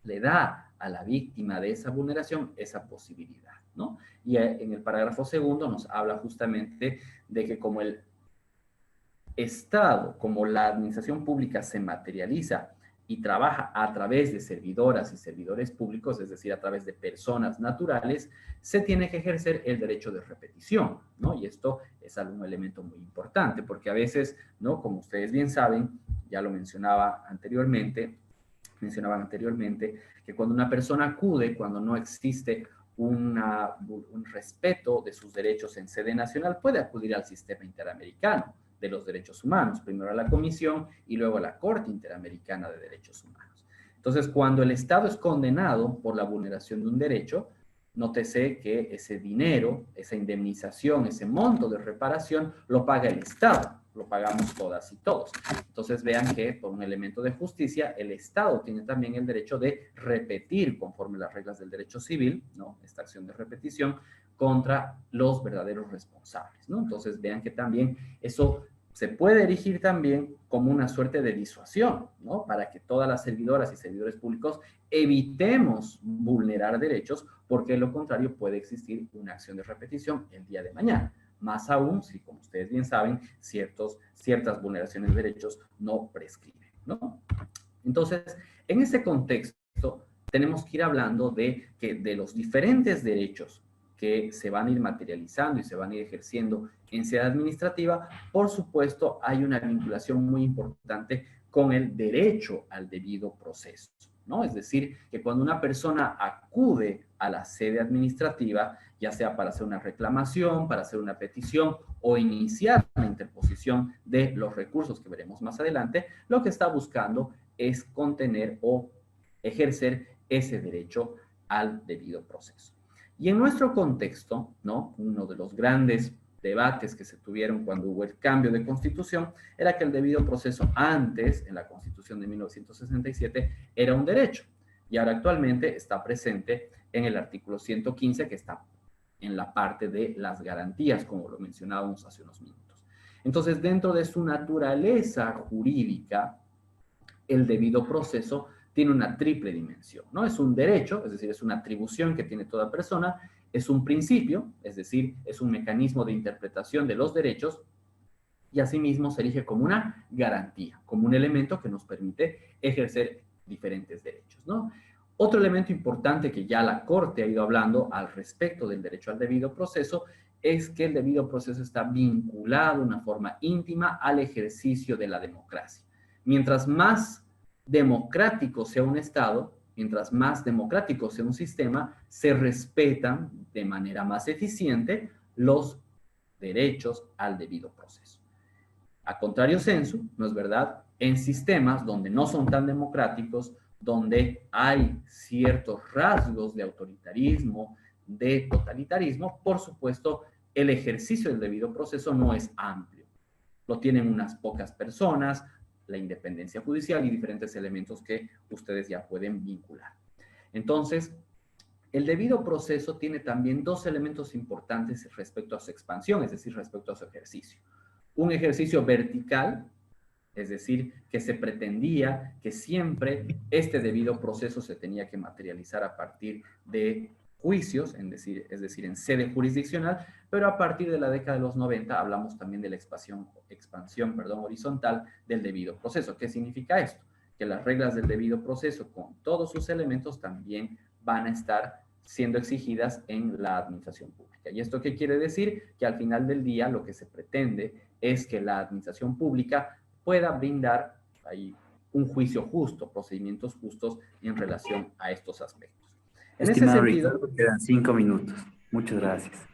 le da a la víctima de esa vulneración esa posibilidad, ¿no? Y en el parágrafo segundo nos habla justamente de que como el Estado, como la administración pública se materializa y trabaja a través de servidoras y servidores públicos, es decir, a través de personas naturales, se tiene que ejercer el derecho de repetición, ¿no? Y esto es un elemento muy importante, porque a veces, ¿no?, como ustedes bien saben, ya lo mencionaban anteriormente, que cuando una persona acude, cuando no existe un respeto de sus derechos en sede nacional, puede acudir al sistema interamericano de los derechos humanos, primero a la Comisión y luego a la Corte Interamericana de Derechos Humanos. Entonces, cuando el Estado es condenado por la vulneración de un derecho, nótese que ese dinero, esa indemnización, ese monto de reparación, lo paga el Estado, lo pagamos todas y todos. Entonces vean que por un elemento de justicia, el Estado tiene también el derecho de repetir conforme las reglas del derecho civil, ¿no? Esta acción de repetición contra los verdaderos responsables, ¿no? Entonces vean que también eso se puede erigir también como una suerte de disuasión, ¿no? Para que todas las servidoras y servidores públicos evitemos vulnerar derechos, porque de lo contrario puede existir una acción de repetición el día de mañana. Más aún si, como ustedes bien saben, ciertas vulneraciones de derechos no prescriben, ¿no? Entonces, en ese contexto, tenemos que ir hablando de los diferentes derechos que se van a ir materializando y se van a ir ejerciendo en sede administrativa. Por supuesto, hay una vinculación muy importante con el derecho al debido proceso, ¿no? Es decir, que cuando una persona acude a la sede administrativa, ya sea para hacer una reclamación, para hacer una petición o iniciar la interposición de los recursos que veremos más adelante, lo que está buscando es contener o ejercer ese derecho al debido proceso. Y en nuestro contexto, ¿no? Uno de los grandes debates que se tuvieron cuando hubo el cambio de constitución era que el debido proceso antes, en la constitución de 1967, era un derecho. Y ahora actualmente está presente en el artículo 115, que está en la parte de las garantías, como lo mencionábamos hace unos minutos. Entonces, dentro de su naturaleza jurídica, el debido proceso tiene una triple dimensión, ¿no? Es un derecho, es decir, es una atribución que tiene toda persona, es un principio, es decir, es un mecanismo de interpretación de los derechos, y asimismo se erige como una garantía, como un elemento que nos permite ejercer diferentes derechos, ¿no? Otro elemento importante que ya la Corte ha ido hablando al respecto del derecho al debido proceso es que el debido proceso está vinculado de una forma íntima al ejercicio de la democracia. Mientras más democrático sea un Estado, mientras más democrático sea un sistema, se respetan de manera más eficiente los derechos al debido proceso. A contrario sensu, ¿no es verdad? En sistemas donde no son tan democráticos, donde hay ciertos rasgos de autoritarismo, de totalitarismo, por supuesto, el ejercicio del debido proceso no es amplio. Lo tienen unas pocas personas, la independencia judicial y diferentes elementos que ustedes ya pueden vincular. Entonces, el debido proceso tiene también dos elementos importantes respecto a su expansión, es decir, respecto a su ejercicio. Un ejercicio vertical, es decir, que se pretendía que siempre este debido proceso se tenía que materializar a partir de juicios, es decir, en sede jurisdiccional, pero a partir de la década de los 90 hablamos también de la expansión horizontal del debido proceso. ¿Qué significa esto? Que las reglas del debido proceso, con todos sus elementos, también van a estar siendo exigidas en la administración pública. ¿Y esto qué quiere decir? Que al final del día lo que se pretende es que la administración pública pueda brindar ahí un juicio justo, procedimientos justos en relación a estos aspectos. En ese Estimado sentido, Ricardo, quedan 5 minutos. Muchas gracias.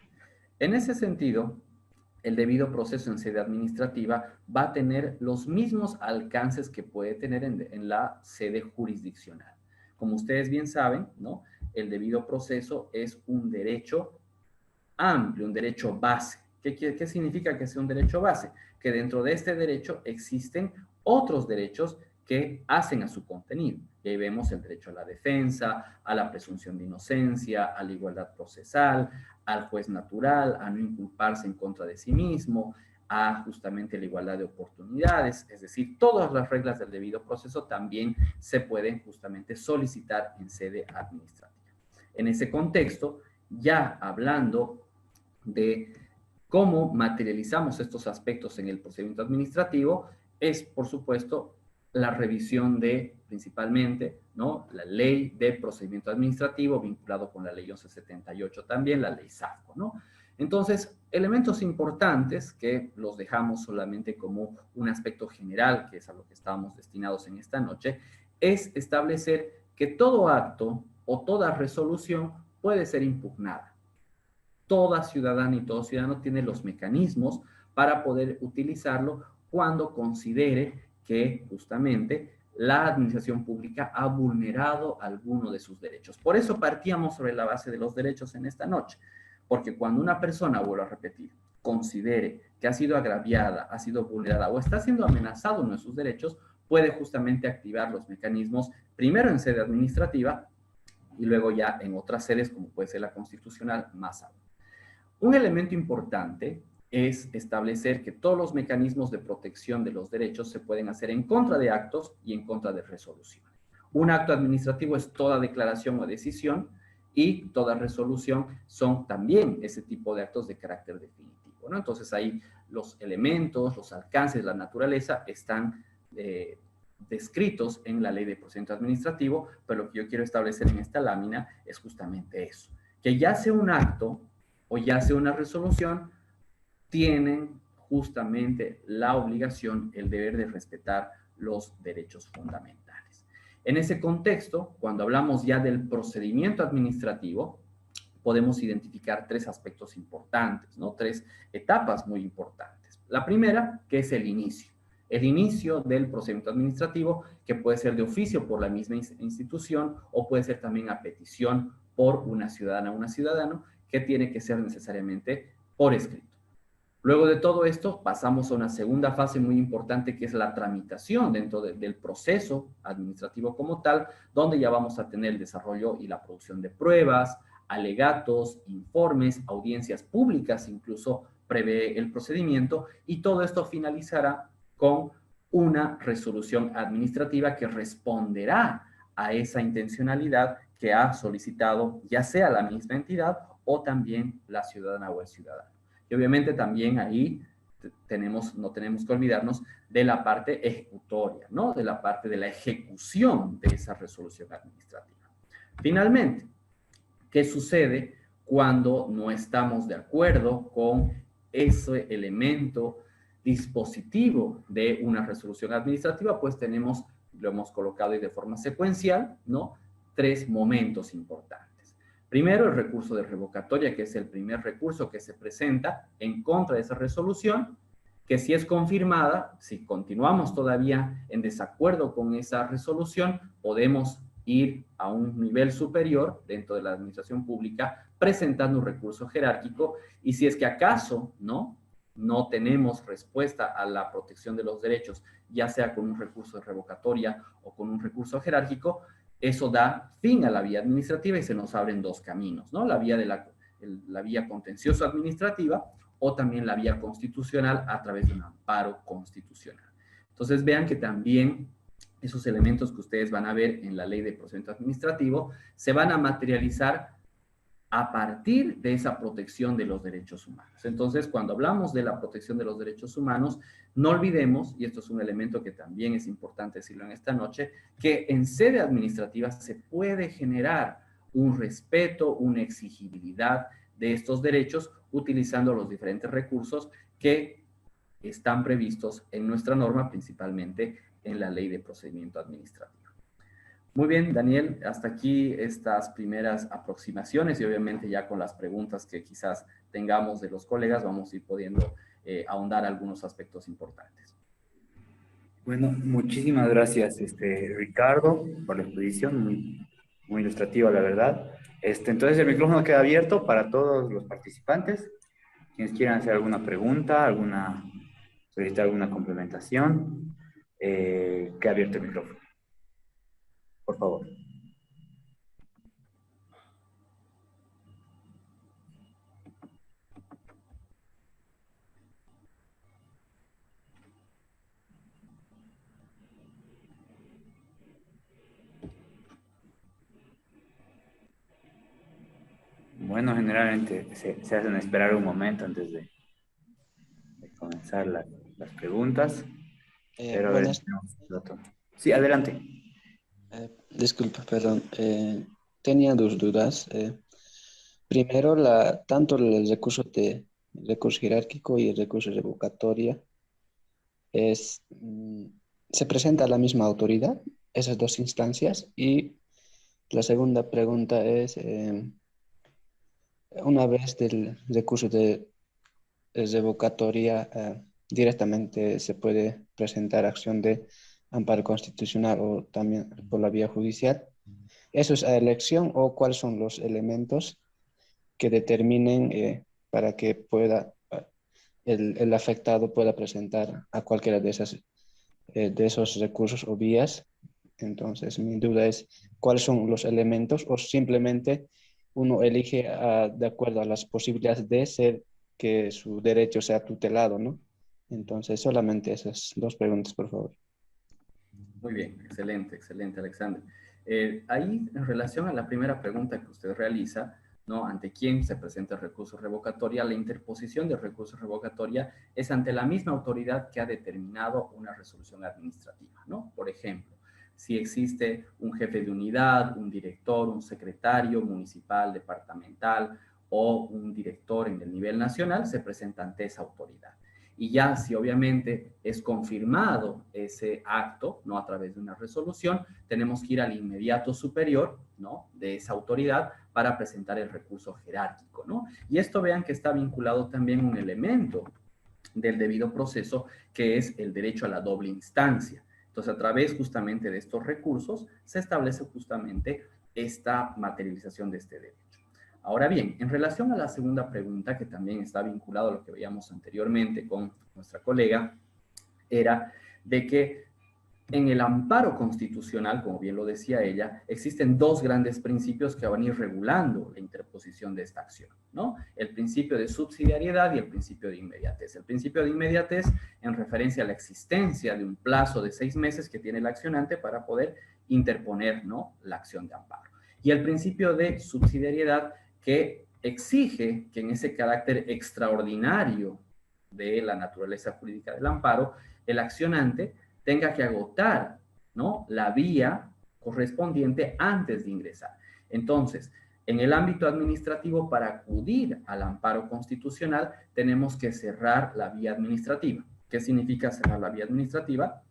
En ese sentido, el debido proceso en sede administrativa va a tener los mismos alcances que puede tener en la sede jurisdiccional. Como ustedes bien saben, ¿no? El debido proceso es un derecho amplio, un derecho base. ¿Qué significa que sea un derecho base? Que dentro de este derecho existen otros derechos que hacen a su contenido. Y ahí vemos el derecho a la defensa, a la presunción de inocencia, a la igualdad procesal, al juez natural, a no inculparse en contra de sí mismo, a justamente la igualdad de oportunidades. Es decir, todas las reglas del debido proceso también se pueden justamente solicitar en sede administrativa. En ese contexto, ya hablando de cómo materializamos estos aspectos en el procedimiento administrativo, es, por supuesto, la revisión de, principalmente, ¿no? La ley de procedimiento administrativo vinculado con la ley 1178 también, la ley SAFCO, ¿no? Entonces, elementos importantes que los dejamos solamente como un aspecto general, que es a lo que estábamos destinados en esta noche, es establecer que todo acto o toda resolución puede ser impugnada. Toda ciudadana y todo ciudadano tiene los mecanismos para poder utilizarlo cuando considere que justamente la administración pública ha vulnerado alguno de sus derechos. Por eso partíamos sobre la base de los derechos en esta noche, porque cuando una persona, vuelvo a repetir, considere que ha sido agraviada, ha sido vulnerada o está siendo amenazado en sus derechos, puede justamente activar los mecanismos, primero en sede administrativa y luego ya en otras sedes, como puede ser la constitucional, más aún. Un elemento importante es establecer que todos los mecanismos de protección de los derechos se pueden hacer en contra de actos y en contra de resoluciones. Un acto administrativo es toda declaración o decisión y toda resolución son también ese tipo de actos de carácter definitivo, ¿no? Entonces ahí los elementos, los alcances, la naturaleza están descritos en la ley de procedimiento administrativo, pero lo que yo quiero establecer en esta lámina es justamente eso, que ya sea un acto o ya sea una resolución, tienen justamente la obligación, el deber de respetar los derechos fundamentales. En ese contexto, cuando hablamos ya del procedimiento administrativo, podemos identificar tres aspectos importantes, ¿no? Tres etapas muy importantes. La primera, que es el inicio. El inicio del procedimiento administrativo, que puede ser de oficio por la misma institución o puede ser también a petición por una ciudadana o un ciudadano, que tiene que ser necesariamente por escrito. Luego de todo esto, pasamos a una segunda fase muy importante, que es la tramitación dentro del proceso administrativo como tal, donde ya vamos a tener el desarrollo y la producción de pruebas, alegatos, informes, audiencias públicas, incluso prevé el procedimiento, y todo esto finalizará con una resolución administrativa que responderá a esa intencionalidad que ha solicitado ya sea la misma entidad o también la ciudadana o el ciudadano. Y obviamente también ahí no tenemos que olvidarnos de la parte ejecutoria, ¿no? De la parte de la ejecución de esa resolución administrativa. Finalmente, ¿qué sucede cuando no estamos de acuerdo con ese elemento dispositivo de una resolución administrativa? Pues tenemos, lo hemos colocado ahí de forma secuencial, ¿no? Tres momentos importantes. Primero, el recurso de revocatoria, que es el primer recurso que se presenta en contra de esa resolución, que si es confirmada, si continuamos todavía en desacuerdo con esa resolución, podemos ir a un nivel superior dentro de la administración pública presentando un recurso jerárquico, y si es que acaso no tenemos respuesta a la protección de los derechos, ya sea con un recurso de revocatoria o con un recurso jerárquico, eso da fin a la vía administrativa y se nos abren dos caminos, ¿no? La vía la vía contencioso administrativa o también la vía constitucional a través de un amparo constitucional. Entonces vean que también esos elementos que ustedes van a ver en la ley de procedimiento administrativo se van a materializar a partir de esa protección de los derechos humanos. Entonces, cuando hablamos de la protección de los derechos humanos, no olvidemos, y esto es un elemento que también es importante decirlo en esta noche, que en sede administrativa se puede generar un respeto, una exigibilidad de estos derechos utilizando los diferentes recursos que están previstos en nuestra norma, principalmente en la ley de procedimiento administrativo. Muy bien, Daniel, hasta aquí estas primeras aproximaciones y obviamente ya con las preguntas que quizás tengamos de los colegas vamos a ir pudiendo ahondar algunos aspectos importantes. Bueno, muchísimas gracias, Ricardo, por la exposición, muy ilustrativa, la verdad. Entonces el micrófono queda abierto para todos los participantes. Quienes quieran hacer alguna pregunta, solicitar alguna complementación, queda abierto el micrófono. Por favor. Bueno, generalmente se hacen esperar un momento antes de comenzar las preguntas. Pero buenas. Sí, adelante. Disculpa, perdón. Tenía dos dudas. Primero, tanto el recurso jerárquico y el recurso revocatoria se presenta a la misma autoridad, esas dos instancias. Y la segunda pregunta es, una vez del recurso de revocatoria, directamente se puede presentar acción de amparo constitucional o también por la vía judicial. ¿Eso es a elección o cuáles son los elementos que determinen para que pueda el afectado pueda presentar a cualquiera de esos recursos o vías. Entonces, mi duda es cuáles son los elementos o simplemente uno elige de acuerdo a las posibilidades de ser que su derecho sea tutelado, ¿no? Entonces, solamente esas dos preguntas, por favor. Muy bien, excelente, excelente, Alexander. Ahí, en relación a la primera pregunta que usted realiza, ¿no? ¿Ante quién se presenta el recurso revocatoria? La interposición del recurso revocatoria es ante la misma autoridad que ha determinado una resolución administrativa, ¿no? Por ejemplo, si existe un jefe de unidad, un director, un secretario municipal, departamental o un director en el nivel nacional, se presenta ante esa autoridad. Y ya si obviamente es confirmado ese acto, ¿no? A través de una resolución, tenemos que ir al inmediato superior, ¿no? De esa autoridad para presentar el recurso jerárquico, ¿no? Y esto vean que está vinculado también a un elemento del debido proceso, que es el derecho a la doble instancia. Entonces, a través justamente de estos recursos, se establece justamente esta materialización de este derecho. Ahora bien, en relación a la segunda pregunta, que también está vinculado a lo que veíamos anteriormente con nuestra colega, era de que en el amparo constitucional, como bien lo decía ella, existen dos grandes principios que van a ir regulando la interposición de esta acción, ¿no? El principio de subsidiariedad y el principio de inmediatez. El principio de inmediatez en referencia a la existencia de un plazo de 6 meses que tiene el accionante para poder interponer, ¿no? La acción de amparo. Y el principio de subsidiariedad que exige que en ese carácter extraordinario de la naturaleza jurídica del amparo, el accionante tenga que agotar, ¿no? La vía correspondiente antes de ingresar. Entonces, en el ámbito administrativo, para acudir al amparo constitucional, tenemos que cerrar la vía administrativa. ¿Qué significa cerrar la vía administrativa?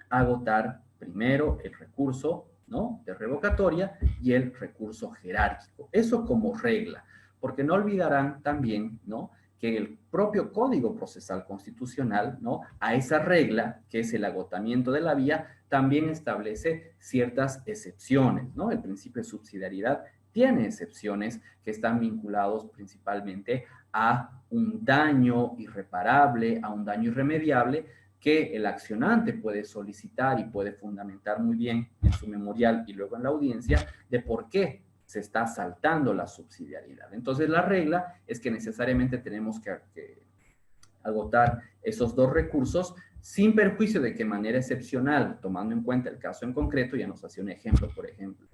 Agotar primero el recurso, ¿no? De revocatoria y el recurso jerárquico. Eso como regla, porque no olvidarán también, ¿no? Que el propio Código Procesal Constitucional, ¿no? A esa regla, que es el agotamiento de la vía, también establece ciertas excepciones, ¿no? El principio de subsidiariedad tiene excepciones que están vinculados principalmente a un daño irreparable, a un daño irremediable, que el accionante puede solicitar y puede fundamentar muy bien en su memorial y luego en la audiencia de por qué se está saltando la subsidiariedad. Entonces, la regla es que necesariamente tenemos que agotar esos dos recursos sin perjuicio de que de manera excepcional, tomando en cuenta el caso en concreto, ya nos hacía un ejemplo, por ejemplo,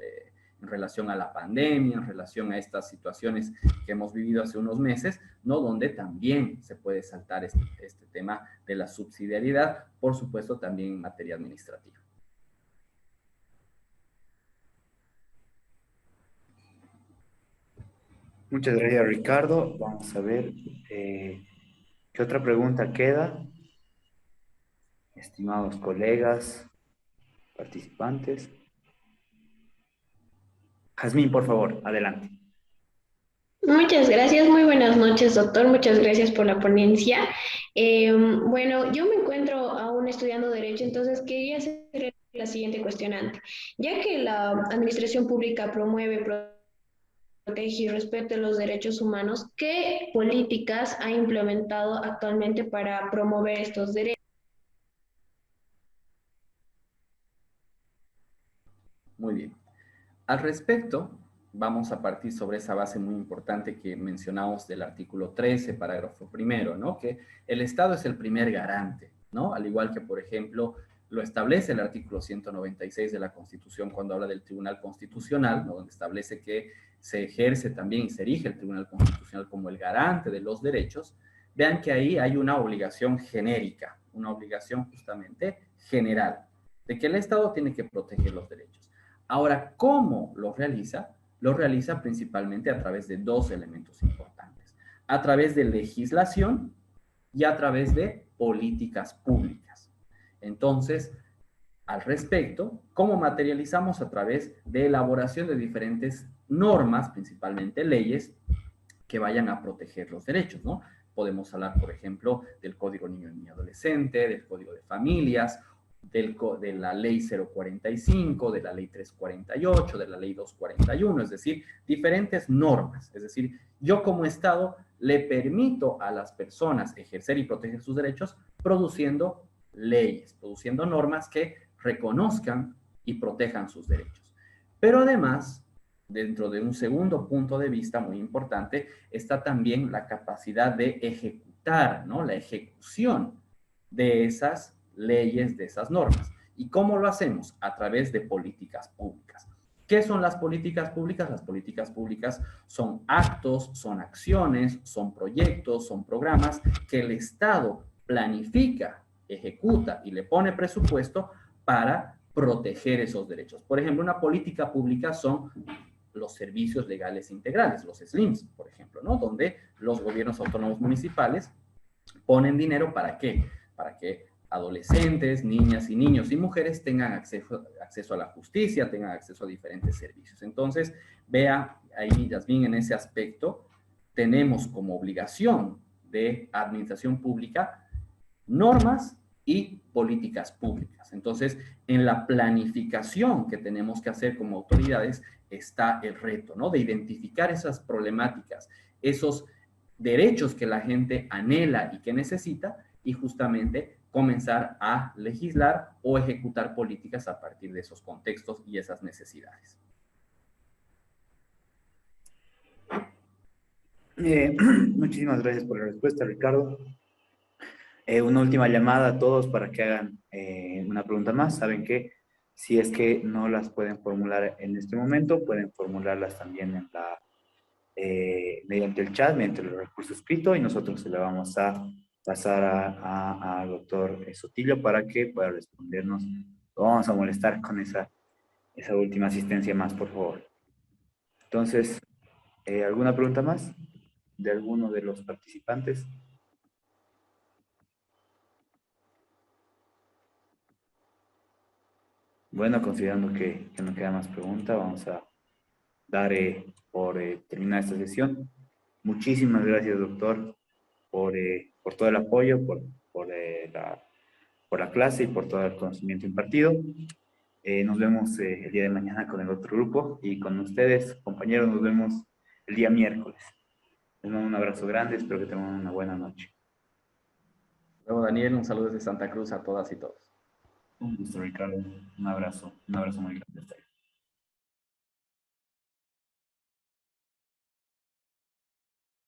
en relación a la pandemia, en relación a estas situaciones que hemos vivido hace unos meses, ¿no? Donde también se puede saltar este tema de la subsidiariedad, por supuesto también en materia administrativa. Muchas gracias, Ricardo. Vamos a ver qué otra pregunta queda. Estimados colegas, participantes. Jazmín, por favor, adelante. Muchas gracias, muy buenas noches, doctor. Muchas gracias por la ponencia. Bueno, yo me encuentro aún estudiando Derecho, entonces quería hacer la siguiente cuestionante. Ya que la administración pública promueve, protege y respeta los derechos humanos, ¿qué políticas ha implementado actualmente para promover estos derechos? Muy bien. Al respecto, vamos a partir sobre esa base muy importante que mencionamos del artículo 13, parágrafo primero, ¿no? Que el Estado es el primer garante, ¿no? Al igual que, por ejemplo, lo establece el artículo 196 de la Constitución cuando habla del Tribunal Constitucional, ¿no? Donde establece que se ejerce también y se erige el Tribunal Constitucional como el garante de los derechos. Vean que ahí hay una obligación genérica, una obligación justamente general, de que el Estado tiene que proteger los derechos. Ahora, ¿cómo lo realiza? Lo realiza principalmente a través de dos elementos importantes. A través de legislación y a través de políticas públicas. Entonces, al respecto, ¿cómo materializamos? A través de elaboración de diferentes normas, principalmente leyes, que vayan a proteger los derechos, ¿no? Podemos hablar, por ejemplo, del Código Niño y Niña Adolescente, del Código de Familias, de la ley 045, de la ley 348, de la ley 241, es decir, diferentes normas. Es decir, yo como Estado le permito a las personas ejercer y proteger sus derechos produciendo leyes, produciendo normas que reconozcan y protejan sus derechos. Pero además, dentro de un segundo punto de vista muy importante, está también la capacidad de ejecutar, ¿no? La ejecución de esas leyes, de esas normas. ¿Y cómo lo hacemos? A través de políticas públicas. ¿Qué son las políticas públicas? Las políticas públicas son actos, son acciones, son proyectos, son programas que el Estado planifica, ejecuta y le pone presupuesto para proteger esos derechos. Por ejemplo, una política pública son los servicios legales integrales, los SLIMs, por ejemplo, ¿no? Donde los gobiernos autónomos municipales ponen dinero ¿para qué? Para que adolescentes, niñas y niños y mujeres tengan acceso a la justicia, tengan acceso a diferentes servicios. Entonces, vea ahí, Yasmín, en ese aspecto, tenemos como obligación de administración pública normas y políticas públicas. Entonces, en la planificación que tenemos que hacer como autoridades está el reto, ¿no? De identificar esas problemáticas, esos derechos que la gente anhela y que necesita, y justamente comenzar a legislar o ejecutar políticas a partir de esos contextos y esas necesidades. Muchísimas gracias por la respuesta, Ricardo. Una última llamada a todos para que hagan una pregunta más. Saben que si es que no las pueden formular en este momento, pueden formularlas también en la, mediante el chat, mediante el recurso escrito, y nosotros se la vamos a pasar al doctor Sotillo para que pueda respondernos. Lo vamos a molestar con esa última asistencia más, por favor. Entonces, ¿alguna pregunta más de alguno de los participantes? Bueno, considerando que no queda más pregunta, vamos a dar por terminada esta sesión. Muchísimas gracias, doctor, por todo el apoyo, por la clase y por todo el conocimiento impartido. Nos vemos el día de mañana con el otro grupo y con ustedes, compañeros, nos vemos el día miércoles. Les mando un abrazo grande, espero que tengan una buena noche. Luego, Daniel, un saludo desde Santa Cruz a todas y todos. Un gusto, Ricardo. Un abrazo muy grande.